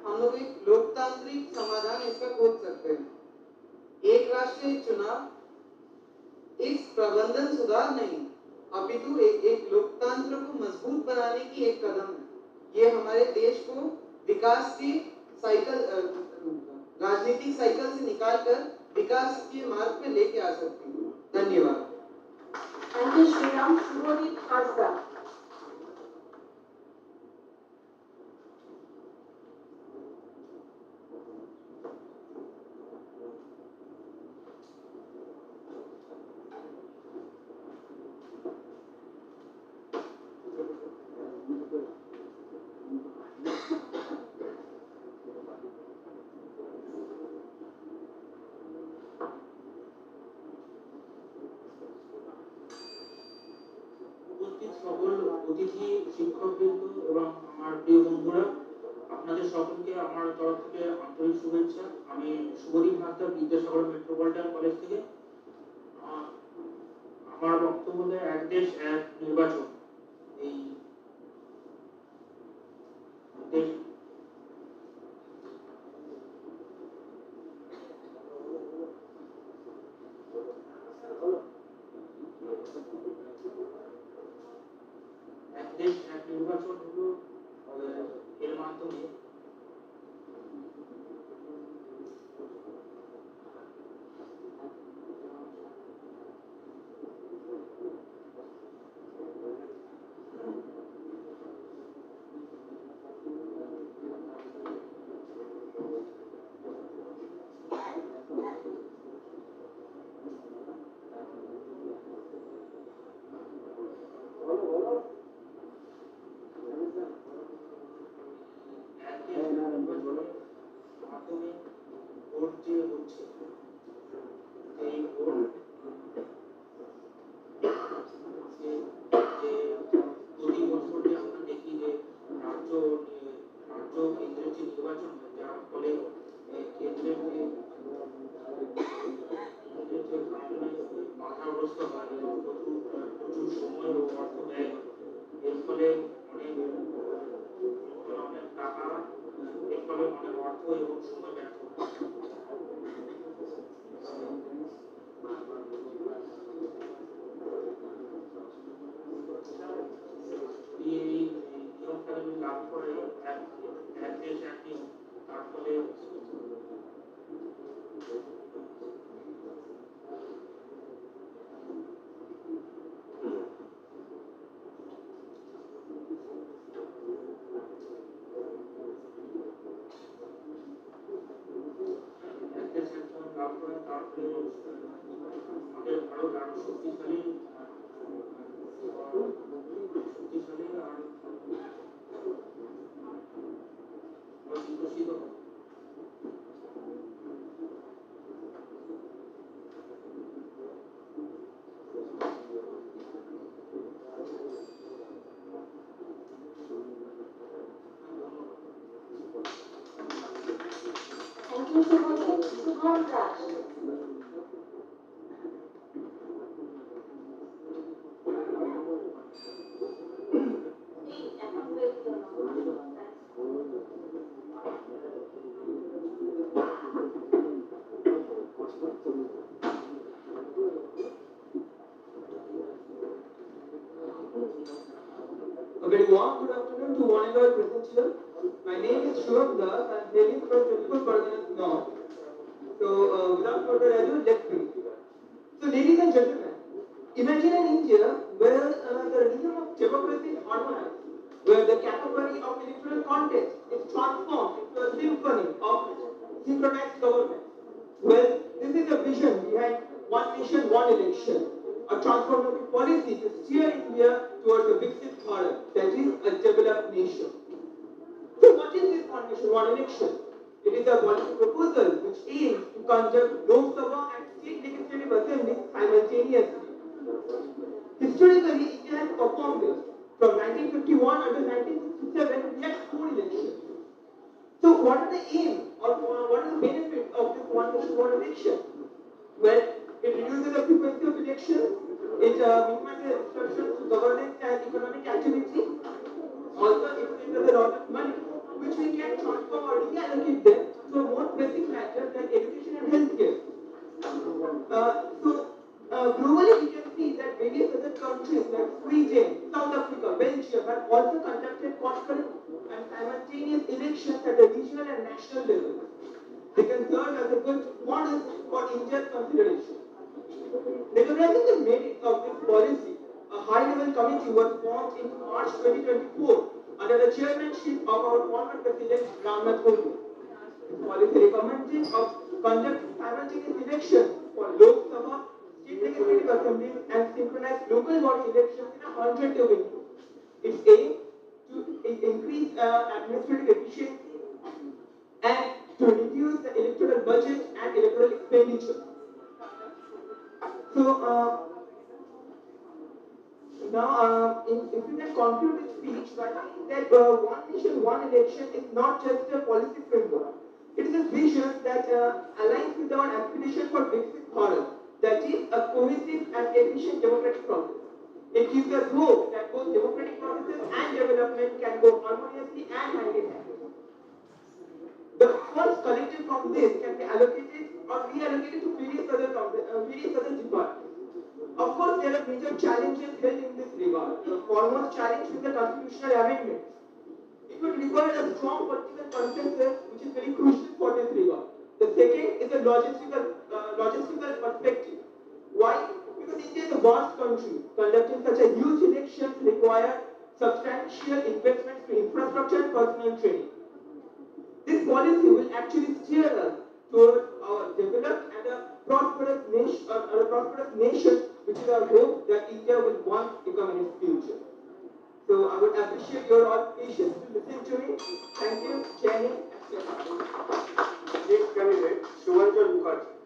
हम लोग एक लोकतांत्रिक समाधान इसका खोज सकते हैं। एक राष्ट्र एक चुनाव इस प्रबंधन सुधार नहीं, अपितु एक लोकतंत्र को मजबूत बनाने की एक कदम है। ये हमारे देश को विकास की साइकिल, राजनीतिक साइकिल से निकालकर विकास के मार्ग पे लेके आ सकती है। धन्यवाद। Thank you, Shriram. Shubhodip Hasda. সকল অতিথি শিক্ষকবৃন্দ এবং আমার প্রিয় বন্ধুরা, আপনাদের সকলকে আমার তরফ থেকে আন্তরিক শুভেচ্ছা। আমি শুভদীপ হাসদা, বিদ্যাসাগর মেট্রোপলিটন কলেজ থেকে। আমার বক্তব্য হলো এক দেশ এক নির্বাচন। এই দেশ এক নির্বাচন হলো এর মাধ্যমে মাধ্যমে ভোট যে হচ্ছে, এই ভোট প্রতি বছর যে আমরা দেখি যে রাজ্য কেন্দ্রের যে নির্বাচন হয়, যার ফলে কেন্দ্রের যে বাধাগ্রস্ত হয় এবং প্রচুর সময় ও অর্থ ব্যয় হয়। এর ফলে অনেক টাকা, এর ফলে অনেক অর্থ এবং সময় ব্যর্থ হয়। এই নিয়ম কানুন লাগু করে এক দেশ এক নিয়ম, তার ফলে আমাদের ভারত আরো শক্তিশালী আর বিকশিত হবে। Thank you, Shubhodip. Shubham Raj. Shivam Das. I'm hailing from Chhattisgarh Parganas North. So, without further ado, let's begin. So, ladies and gentlemen, imagine an India where the rhythm of democracy is harmonized, where the category of electoral contest is transformed into a symphony of synchronized government. Well, this is the vision behind One Nation, One Election, a transformative policy to steer India towards a Viksit Bharat, that is, a developed nation. So what is this One Nation, One Election? It is a policy proposal which aims to conduct Lok Sabha and state legislative assemblies simultaneously. Historically, India has performed this. From 1951 until 1967, we had 4 elections. So what are the aims or what are the benefits of this One Nation, One Election? Well, it reduces the frequency of elections, it minimizes disruptions to governance and economic activity. Also, it saves us a lot of money, which we can transform or reallocate them to a more basic matters like education and healthcare. Globally, we can see that various other countries like Sweden, South Africa, Belgium have also conducted concurrent and simultaneous elections at the regional and national level. They can serve as a good model for India's consideration. Recognizing the merits of this policy, a high-level committee was formed in March 2024 under the chairmanship of our former President Ramnath Kovind. This policy recommended of conducting simultaneous elections for Lok Sabha, state legislative assemblies, and synchronized local body elections in a 100-day window. Its aim to increase administrative efficiency and to reduce the electoral budget and electoral expenditure. So, now, if you can conclude this speech by saying that One Nation, One Election is not just a policy framework. It is a vision that aligns with our aspiration for Viksit Bharat, that is a cohesive and efficient democratic process. It gives us hope that both democratic processes and development can go harmoniously and hand in hand. The funds collected from this can be allocated or reallocated to various other departments. Of course, there are major challenges held in this regard. The foremost challenge is the constitutional amendment. It would require a strong political consensus, which is very crucial for this regard. The second is a logistical perspective. Why? Because India is a vast country. Conducting such a huge election requires substantial investments to infrastructure and personnel training. This policy will actually steer us towards our developed and a prosperous nation, which is our hope that India will once become in its future. So I would appreciate your all patience to listen to me. Thank you, Jenny. Next candidate, Shivanjan Mukherjee.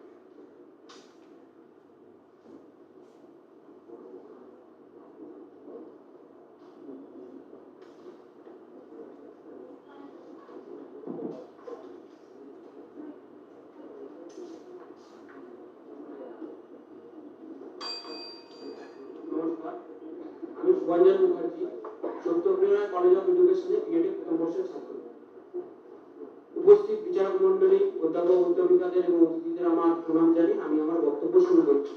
আমি শিবাঞ্জন Mukherjee সত্যপ্রিয়া college of এডুকেশনে B Ed প্রথম বর্ষের ছাত্র। উপস্থিত বিচারক মন্ডলী, অধ্যাপক অধ্যাপিকাদের এবং অতিথিদের আমার প্রণাম জানিয়ে আমি আমার বক্তব্য শুরু করছি।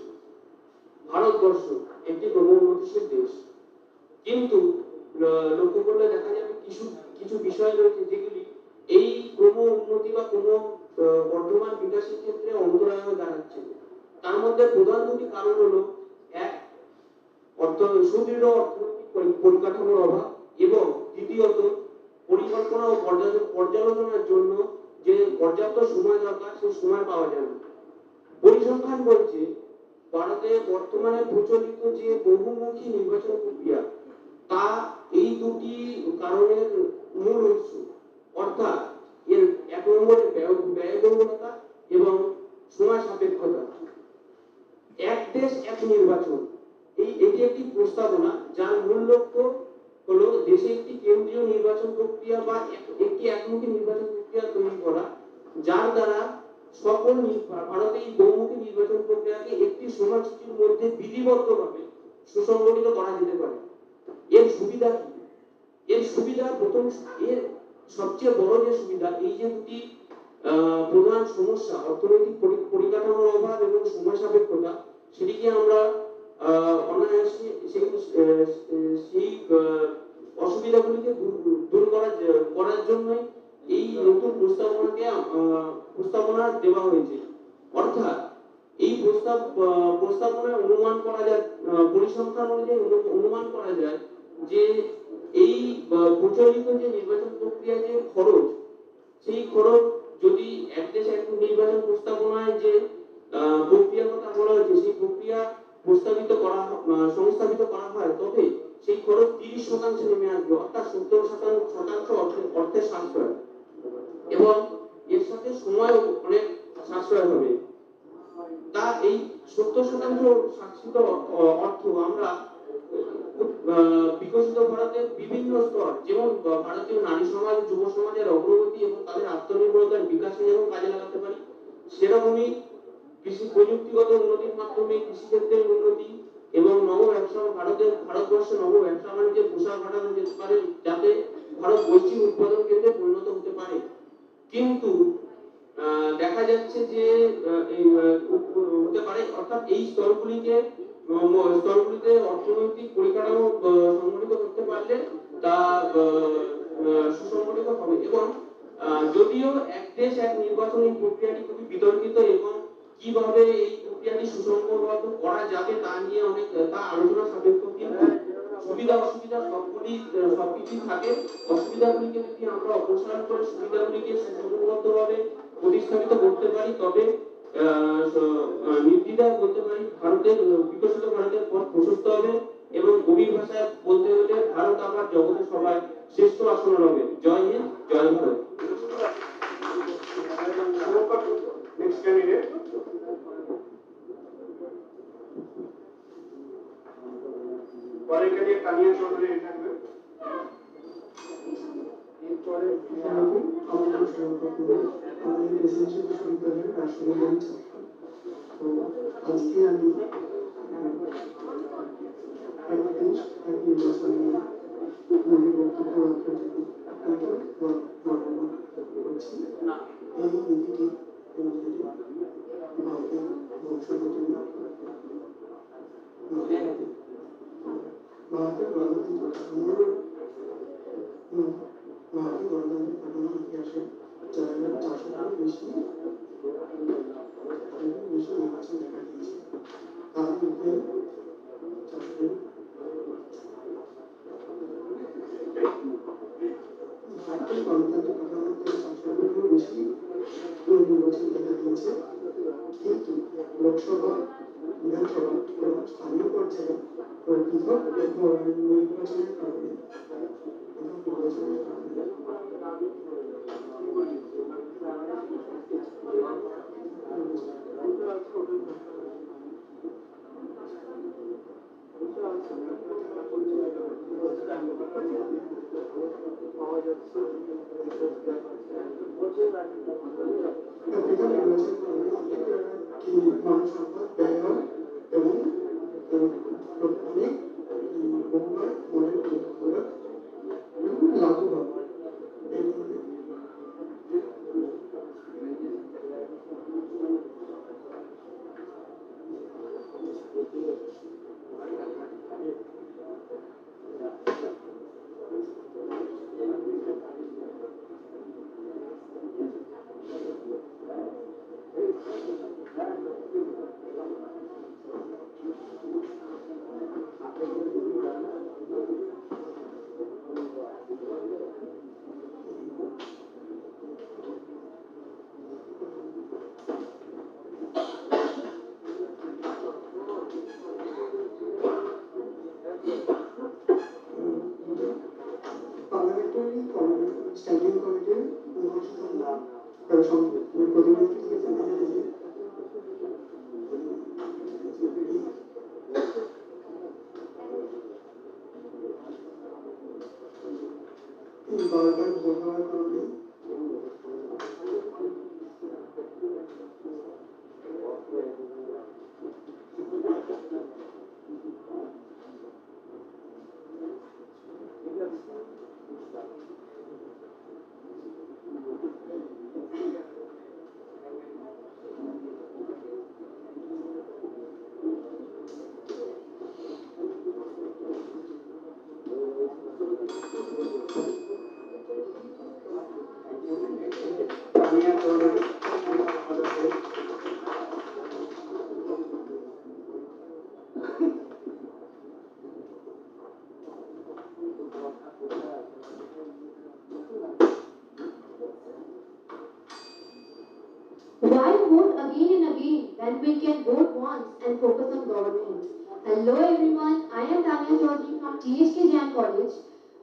ভারতবর্ষ একটি ক্রমোন্নতিশীল দেশ, কিন্তু লক্ষ্য করলে দেখা যাবে কিছু বিষয় রয়েছে যেগুলি এই ক্রম উন্নতি বা কোনো বর্তমান বিকাশের ক্ষেত্রে অন্তরায় হয়ে দাঁড়াচ্ছে। তার মধ্যে প্রধান দুটি কারণ হলো, এক, সুদৃঢ় অর্থনৈতিক পরিকাঠামোর অভাব, এবং দ্বিতীয়ত পরিকল্পনা ও পর্যালোচনার জন্য যে পর্যাপ্ত সময় দরকার সেই সময় পাওয়া যায় না। পরিসংখ্যান বলছে ভারতে বর্তমানে প্রচলিত যে বহুমুখী নির্বাচন প্রক্রিয়া তা এই দুটি কারণের মূল উৎস, অর্থাৎ এর এক নম্বরে ব্যয়বহুলতা এবং সময় সাপেক্ষতা। এক দেশ এক নির্বাচন, এটি একটি প্রস্তাবনা যার মূল লক্ষ্য হলো দেশে একটি কেন্দ্রীয় নির্বাচন প্রক্রিয়া বা একটি একমুখী নির্বাচন প্রক্রিয়া তৈরি করা, যার দ্বারা সকল ভারতে এই বহুমুখী নির্বাচন প্রক্রিয়াকে একটি সময়সূচির মধ্যে বিধিবদ্ধভাবে সুসংগঠিত করা যেতে পারে। এর সুবিধা কি? এর সবচেয়ে বড় যে সুবিধা, এই যে দুটি প্রধান সমস্যা, অর্থনৈতিক পরিকাঠামোর অভাব এবং সময় সাপেক্ষতা, সেটিকে আমরা অনায়াসে সেই অসুবিধাগুলিকে দূর করার জন্যই এই নতুন প্রস্তাবনা দেওয়া হয়েছে। অর্থাৎ এই প্রস্তাবনায় অনুমান করা যায়, পরিসংখ্যান অনুযায়ী অনুমান করা যায় যে এই প্রচলিত যে নির্বাচন প্রক্রিয়া যে খরচ, সেই খরচ যদি এক দেশ এক নির্বাচন প্রস্তাবনায় যে প্রক্রিয়ার কথা বলা হয়েছে সেই প্রক্রিয়া সংস্থাপিত করা হয়, তবে সেই খরচ 30% নেমে আসবে, অর্থাৎ 70% অর্থের সাশ্রয়, এবং এর সাথে সময় অনেক সাশ্রয় হবে। তা এই 70% সাশ্রিত অর্থ আমরা বিকশিত ভারতের বিভিন্ন স্তর, যেমন ভারতীয় নারী সমাজ, যুব সমাজের অগ্রগতি এবং তাদের আত্মনির্ভরতার বিকাশে যেমন কাজে লাগাতে পারি, সেরকমই কৃষি প্রযুক্তিগত উন্নতির মাধ্যমে কৃষিক্ষেত্রের উন্নতি এবং ভারতবর্ষে নব ব্যবসা বাণিজ্যের প্রসার ঘটানো যেতে পারে, যাতে ভারত বৈশ্বিক উৎপাদন কেন্দ্রে পরিণত হতে পারে। কিন্তু দেখা যাচ্ছে যে হতে পারে, অর্থাৎ এই স্তরগুলিতে অর্থনৈতিক পরিকাঠামো সংগঠিত করতে পারলে তা সুসংগঠিত হবে। এবং যদিও এক দেশ এক নির্বাচন এই প্রক্রিয়াটি খুবই বিতর্কিত এবং কিভাবে এই প্রক্রিয়াটি সুসংগত করা যাবে তা নিয়ে অনেক আলোচনা সাপেক্ষ, কিন্তু সুবিধা অসুবিধা সবকিছুই থাকে। অসুবিধাগুলিকে যদি আমরা অপসারণ করে সুবিধাগুলিকে সুসংগতভাবে প্রতিস্থাপিত করতে পারি, তবে নির্দ্বিধায় বলতে পারি বিকশিত ভারতের পথ প্রশস্ত হবে এবং গভীর ভাষায় বলতে হলে ভারত আবার জগতের সবাই শ্রেষ্ঠ আসনে হবে। জয় হিন্দ, জয় ভারত। নেক্সট ক্যান্ডিডেট পরের ক্যান্ডিডেট তানিয়া চৌধুরী থাকবে। এরপরে আমার নাম আমি রেসিডেন্সিয়াল বিশ্ববিদ্যালয়ের রাষ্ট্রবিজ্ঞান ছাত্র। তো আজকে আমি এক দেশ এক নির্বাচন নিয়ে বক্তব্য রাখার জন্য করছি। এই নীতিটি ভারতের বংশগত ভারতের গণতান্ত্রিক কাঠামোর ইতিহাসে 4,400 বেশি নির্বাচন দেখা দিয়েছে। তার মধ্যে ভারতের গণতান্ত্রিক কাঠামোর থেকে 400 বেশি নির্বাচন দেখা দিয়েছে, কিন্তু লোকসভা, বিধানসভা এবং স্থানীয় পর্যায়ে পৃথক নির্বাচনের কারণে স্ট্যান্ডিং কমিটির প্রতিনিধি থেকে জানা যায় যে বারবার ভোট হওয়ার কারণে কানিয়া চৌধুরী আমাদের Why vote again and again when we can vote once and focus on governance? Hello everyone, I am Tanya Chaudhary from THK Jain College.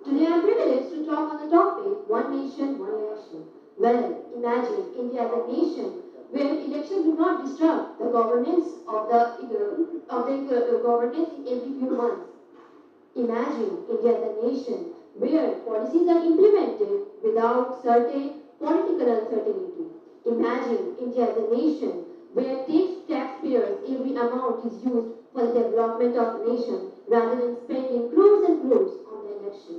Today I am privileged to talk on the topic One Nation, One Election. Well, imagine India as a nation where elections do not disrupt the governance of the governance in every few months. Imagine India as a nation where policies are implemented without certain political uncertainty. Imagine India as a nation where taxpayers every amount is used for the development of the nation rather than spending crores and crores on the election.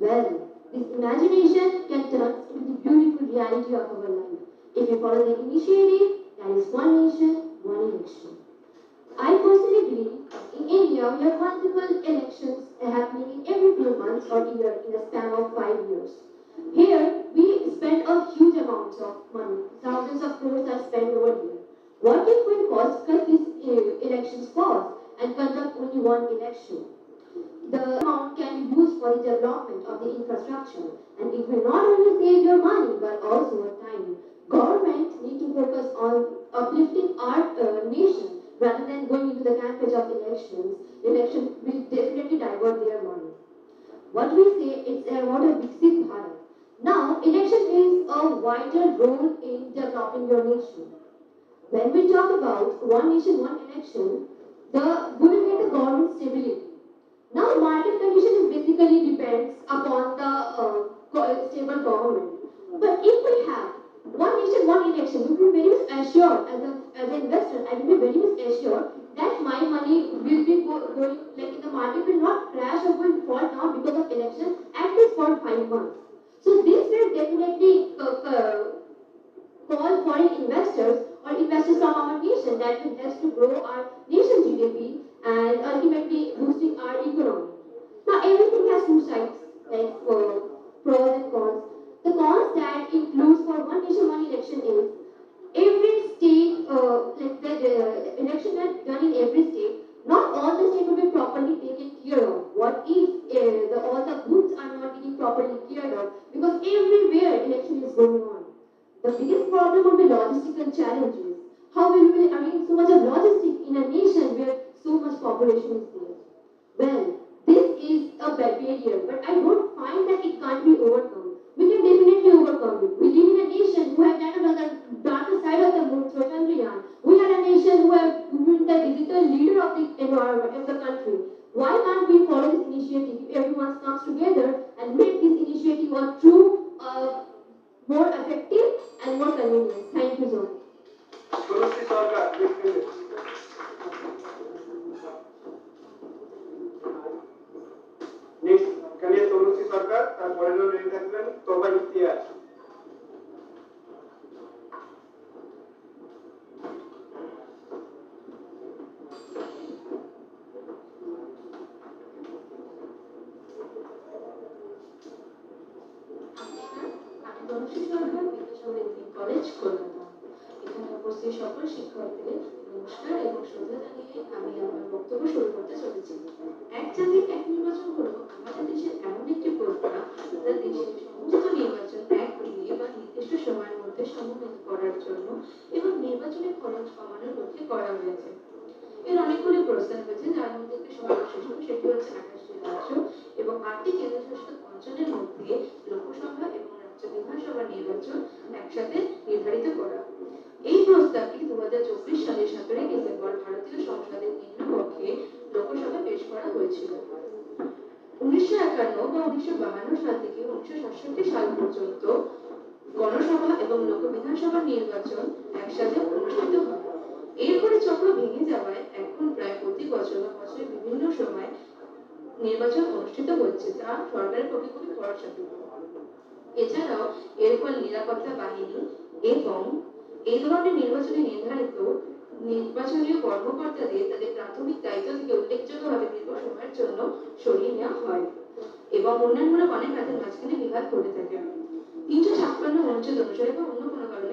Well, this imagination can turn into the beautiful reality of our life. If we follow the initiative, that is one nation, one election. I personally believe in India we have multiple elections happening in every few months or year in a span of 5 years. Here, we spend a huge amounts of money. Thousands of crores are spent over here. What if we cut these elections cost and conduct only one election? The amount can be used for the development of the infrastructure, and it will not only save your money but also your time. Government need to focus on uplifting our nation rather than going into the campaign of elections. Election will definitely divert their money. What we say is about a Viksit Bharat. Now, election plays a vital role in developing your nation. When we talk about one nation, one election, we will get the government stability. Now, market condition is basically depends upon the stable government. But if we have one nation, one election, we will be very much assured as an investor. I will be very much assured that my money will be going like in the market will not crash or will fall down because of election at least for 5 months. So this will definitely call foreign investors or investors from our nation that will help to grow our nation GDP and ultimately boosting our economy. Now everything has two sides, like pros and cons. The cons that includes for one nation, one election is every state, like the election that's done in every state, not all the state will be properly taken care of. What if all the booths are not getting properly cared of? Because everywhere election is going on. The biggest problem would be logistical challenges. How will we arrange so much of logistics in a nation where so much population is there? Well, this is a barrier, but I don't find that it can't be overcome. We can definitely overcome it. We live in a nation who have landed on the darker side of the moon through Chandrayaan. We are a nation who have been the digital leader of the environment of the country. Why can't we follow this initiative if everyone comes together and make this initiative a true, more effective and more convenient? Thank you so much. Tulsi Sarkar next কানিয়া তুলসী সরকার, তারপরে ready থাকবেন তোবা ইতিহাস। College Kolkata. এখানে উপস্থিত সকল শিক্ষকদের নমস্কার এবং শ্রদ্ধা জানিয়ে আমি আমার বক্তব্য শুরু করতে চলেছি। এক জাতি এক নির্বাচন হলো আমাদের দেশের এমন একটি প্রস্তাব যা দেশের সমস্ত নির্বাচন এক দিনে বা নির্দিষ্ট সময়ের মধ্যে সমন্বিত করার জন্য এবং নির্বাচনের খরচ কমানোর লক্ষ্যে করা হয়েছে। এর অনেকগুলি প্রস্তাব রয়েছে, যার মধ্যে একটি সর্বশ্রেষ্ঠ, সেটি হচ্ছে 28টি রাজ্য এবং 8টি কেন্দ্রশাসিত অঞ্চলের মধ্যে লোকসভা এবং রাজ্য বিধানসভা নির্বাচন একসাথে নির্ধারিত করা। এই প্রস্তাবটি 2024 সালের 17 ডিসেম্বর ভারতীয় সংসদের নিম্নকক্ষে লোকসভায় পেশ করা হয়েছিল। 1951 বা 1952 সাল থেকে 1967 সাল পর্যন্ত গণসভা এবং লোক বিধানসভা নির্বাচন একসাথে অনুষ্ঠিত হয়। এরপরে চক্র ভেঙে যাওয়ায় এখন প্রায় প্রতি বছর বা বছরের বিভিন্ন সময় নির্বাচন অনুষ্ঠিত হচ্ছে, যা সরকারের পক্ষে খুবই খরচাপূর্ণ। এছাড়াও এর ফলে নিরাপত্তা বাহিনী এবং এই ধরনের নির্বাচনে নির্ধারিত নির্বাচনীয় কর্মকর্তাদের তাদের প্রাথমিক দায়িত্ব থেকে উল্লেখযোগ্যভাবে দীর্ঘ সময়ের জন্য সরিয়ে নেওয়া হয় এবং উন্নয়নমূলক অনেক কাজের মাঝখানে বিঘাত ঘটে থাকে। 356 অনুচ্ছেদ অনুসারে বা অন্য কোনো কারণে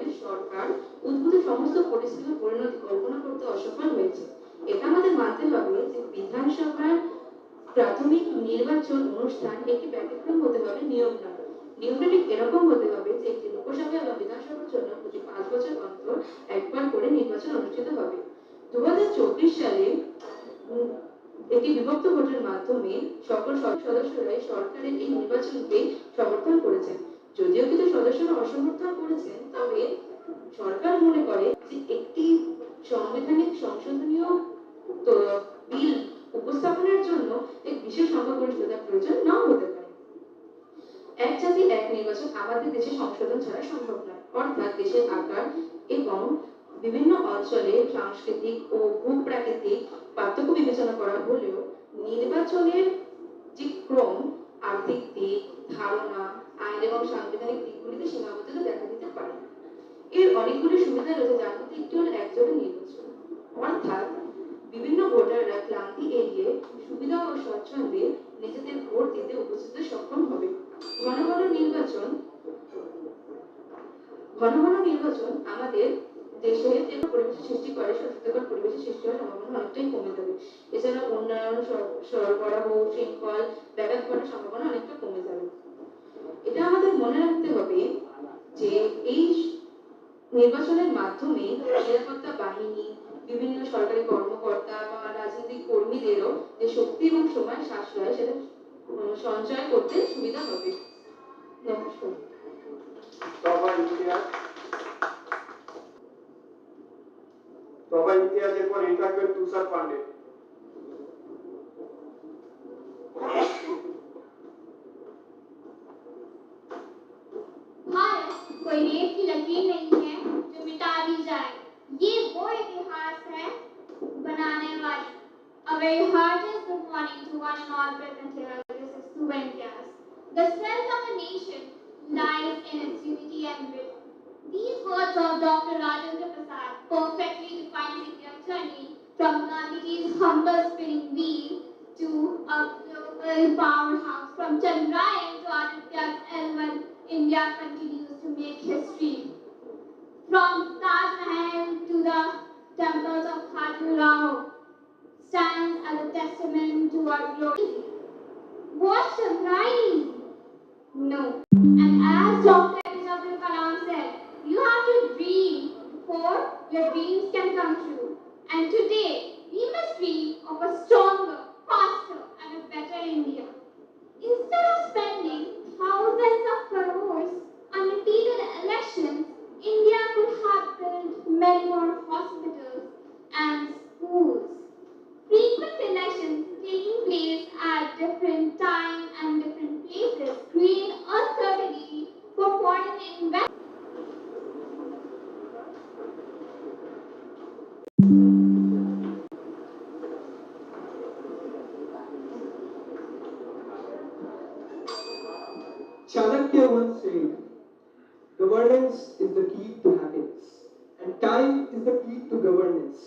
সমস্ত পরিস্থিতির পরিণতি কল্পনা করতে অসফল হয়েছে। এটা আমাদের মানতে হবে যে বিধানসভার প্রাথমিক নির্বাচন অনুষ্ঠান একটি ব্যতিক্রম হতে হবে, নিয়ম নয়। নিয়মটা ঠিক এরকম হতে হবে যে একটি লোকসভা বা বিধানসভার জন্য প্রতি 5 বছর অন্তর একবার করে নির্বাচন অনুষ্ঠিত হবে। 2024 সালে একটি বিভক্ত ভোটের মাধ্যমে সকল সদস্যরাই সরকারের এই নির্বাচনকে সমর্থন করেছেন। যদিও কিছু সদস্যরা অসমর্থন করেছেন, তবে সরকার মনে করে যে একটি সাংবিধানিক সংশোধনীয় বিল উপস্থাপনের জন্য এক বিশেষ সংখ্যাগরিষ্ঠতার প্রয়োজন নাও হতে পারে। এক জাতি এক নির্বাচন আমাদের দেশে সংশোধন ছাড়া সম্ভব নয়। অর্থাৎ দেশের আকার এবং বিভিন্ন অঞ্চলে সাংস্কৃতিক ও ভূপ্রাকৃতিক পার্থক্য বিবেচনা করা হলেও নির্বাচনের যে ক্রম, আর্থিক দিক, ধারণা, আইন এবং সাংবিধানিক দিকগুলিতে সীমাবদ্ধতা দেখা দিতে পারে। এর অনেকগুলি সুবিধা রয়েছে, যার মধ্যে একটি হল একজোড়া নির্বাচন। অর্থাৎ বিভিন্ন ভোটাররা ক্লান্তি এড়িয়ে সুবিধা ও স্বচ্ছন্দে নিজেদের ভোট দিতে উপস্থিত সক্ষম হবে। ঘন ঘন নির্বাচন আমাদের দেশে যে পরিবেশ সৃষ্টি করে, স্বাস্থ্যকর পরিবেশের সৃষ্টি হওয়ার সম্ভাবনা অনেকটাই কমে যাবে। এছাড়া উন্নয়ন, সরবরাহ, শৃঙ্খল ব্যাঘাত ঘটার সম্ভাবনা অনেকটা কমে যাবে। এটা আমাদের মনে রাখতে হবে যে এই নির্বাচনের মাধ্যমে নিরাপত্তা বাহিনী, বিভিন্ন সরকারি কর্মকর্তা বা রাজনৈতিক কর্মীদেরও যে শক্তি এবং সময় সাশ্রয় সেটা সঞ্চয় করতে সুবিধা হবে। নমস্কার। সবাই ইতিহাসের পর এই থাকবেন তুষার পান্ডে। भारत कोई रेत की लकीर नहीं है जो मिटा दी जाए। ये वो इतिहास है बनाने वाली। A very heartiest good morning to one and all present here. This is student class. The strength of a nation lies in its unity and will. These words of Dr. Rajendra Prasad perfectly define India's journey from Gandhiji's humble spinning wheel to a global powerhouse. From Chandrayaan to Aditya's L1, India continues to make history. From Taj Mahal to the temples of Khajuraho stands as a testament to our glory. Was Chandrayaan easy? No. And as Dr. Abdul Kalam said, you have to dream before your dreams can come true. And today, we must dream of a stronger, faster, and a better India. Instead of spending thousands of crores on repeated elections, India could have built many more hospitals and schools. Frequent elections taking place at different time and different places create uncertainty for foreign investors. Chanakya once said, governance is the key to happiness, and time is the key to governance.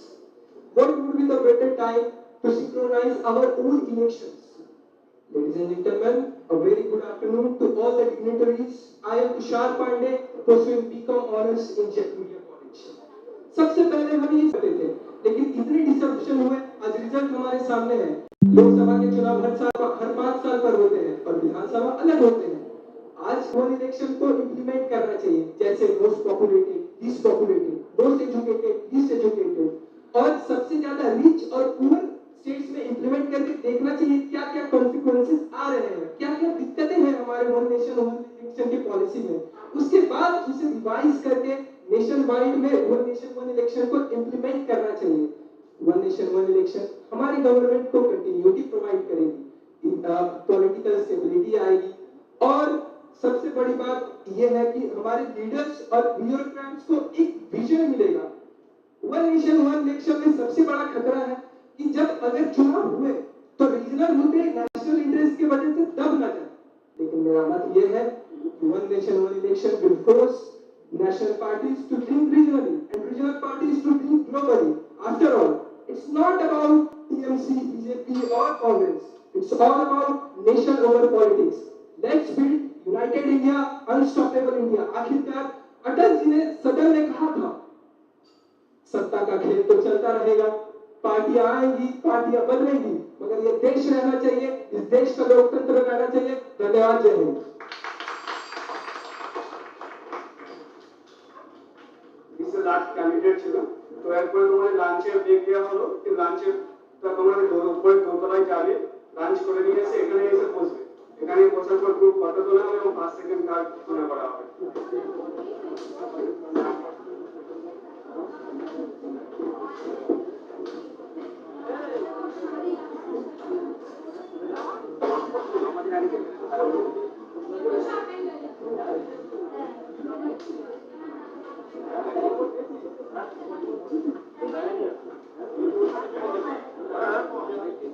What would be the better time to synchronize our own elections? Ladies and gentlemen, a very good afternoon to all the dignitaries. I am Tushar Pandey, pursuing BCom Honors in Jaipuria College. सबसे पहले हम ये करते थे, लेकिन इतने disruption हुए, आज रिजल्ट हमारे सामने है। लोकसभा के चुनाव हर 5 साल पर होते हैं और विधानसभा अलग होते हैं। आज वन इलेक्शन को इंप्लीमेंट करना चाहिए, जैसे most populated, least populated, most educated, least educated, और सबसे ज्यादा रिच और पुअर स्टेट्स में इंप्लीमेंट करके देखना चाहिए क्या क्या कॉन्सिक्वेंसेस आ रहे हैं, क्या क्या दिक्कतें हैं हमारे वन नेशन वन इलेक्शन की पॉलिसी में। उसके बाद उसे रिवाइज करके नेशन वाइड में वन नेशन वन इलेक्शन को इंप्लीमेंट करना चाहिए। वन नेशन वन इलेक्शन हमारी गवर्नमेंट को कंटिन्यूटी प्रोवाइड करेगी, पॉलिटिकल स्टेबिलिटी आएगी, और सबसे बड़ी बात यह है कि हमारे लीडर्स और ब्यूरोक्रेट्स को एक विजन मिलेगा। वन नेशन वन इलेक्शन में सबसे बड़ा खतरा है कि जब अगर चुनाव हुए तो रीजनल मुद्दे नेशनल इंटरेस्ट की वजह से दब न जाए। लेकिन मेरा मत यह है कि one nation one election will force national parties to think regionally and regional parties to think globally. After all, it's not about TMC, BJP or Congress. It's all about nation over politics. Let's build United India, Unstoppable India. आखिरकार अटल जी ने सदन में कहा था खेल तो चलता रहेगा, पार्टियां आएंगी, पार्टियां बदलेंगी, मगर ये देश रहना चाहिए, इस देश का लोकतंत्र रहना चाहिए। धन्यवाद, जय हिंद। লাস্ট ক্যান্ডিডেট ছিল, তো এরপরে তোমাদের লাঞ্চের ব্রেক দেওয়া হলো, কিন্তু লাঞ্চের তোমরা উপরে দোতলায় যাবে, লাঞ্চ করে নিয়ে এসে এখানে এসে বসবে, এখানে বসার পর গ্রুপ ফটো তোলা হবে এবং 5 সেকেন্ড কার্ড ঘোষণা করা হবে।